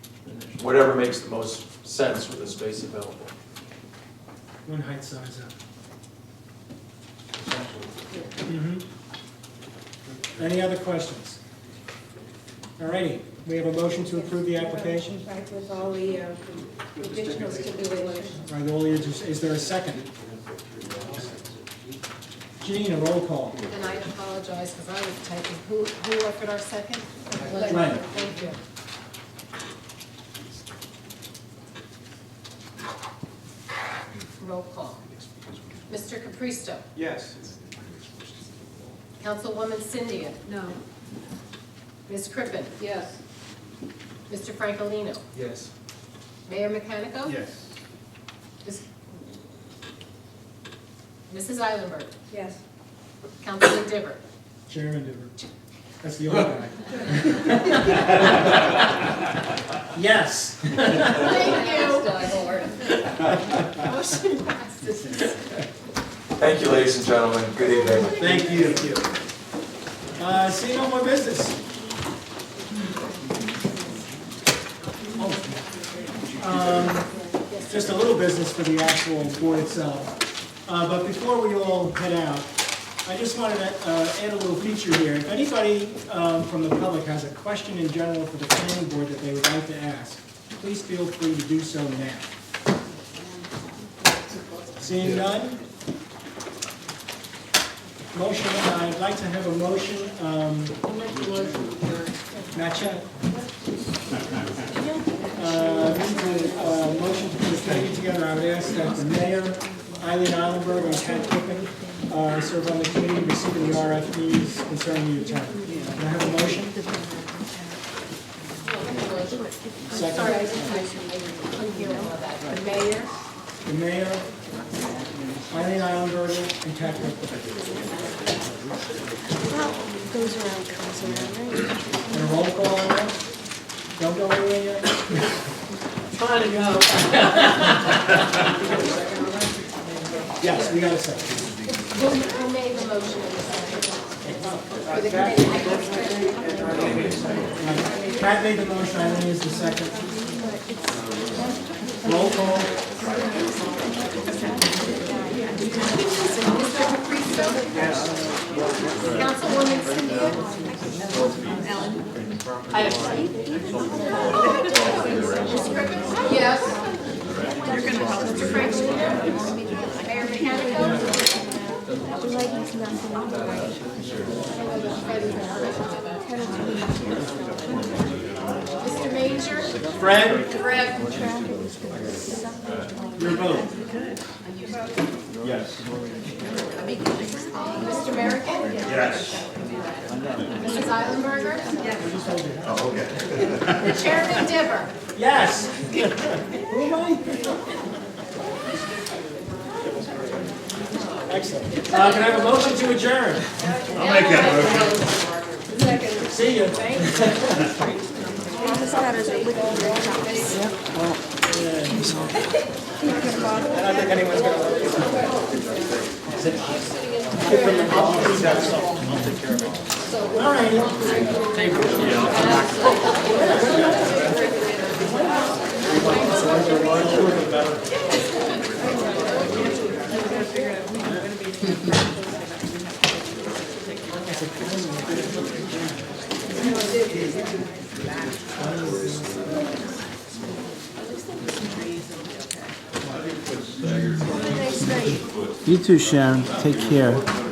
Whatever makes the most sense with the space available. One height size up. Any other questions? All righty, we have a motion to approve the application. Right, with all the additional stipulations. All right, is there a second? Jean, a roll call. And I apologize because I was typing. Who offered our second? Glenn. Thank you. Roll call. Mr. Capristo. Yes. Councilwoman Cynthia. No. Ms. Crippen. Yes. Mr. Francolino. Yes. Mayor Mechanico. Yes. Mrs. Eilenberg. Yes. Councilman Diver. Chairman Diver. That's the old guy. Yes. Thank you. Motion passes. Thank you, ladies and gentlemen, good evening. Thank you. See no more business. Just a little business for the actual board itself. But before we all head out, I just wanted to add a little feature here. If anybody from the public has a question in general for the planning board that they would like to ask, please feel free to do so now. Seeing none? Motion, I'd like to have a motion, not yet. Motion to put a committee together, I would ask that the mayor, Eileen Eilenberg, and Kat Pippin serve on the committee receiving the RFPs concerning the attorney. Can I have a motion? Second. Sorry, I couldn't hear all of that. The mayor. The mayor, Eileen Eilenberg, and Kat Pippin. Goes around, comes around, right? And a roll call on that? Don't go anywhere yet? Trying to go. Yes, we got a second. Who made the motion in the second? For the committee. Pat made the motion, Eileen is the second. Roll call. Mr. Capristo? Yes. Councilwoman Cynthia? Ms. Crippen? Yes. Mr. Franklin? Mayor Mechanico? Mr. Major? Fred? Fred? Your vote. Yes. Mr. American? Yes. Mrs. Eilenberger? Oh, okay. Chairman Diver? Yes. Who am I? Excellent. Can I have a motion to adjourn? I'll make that motion. See you. I don't think anyone's going to. All right. Thank you. You too, Sharon. Take care.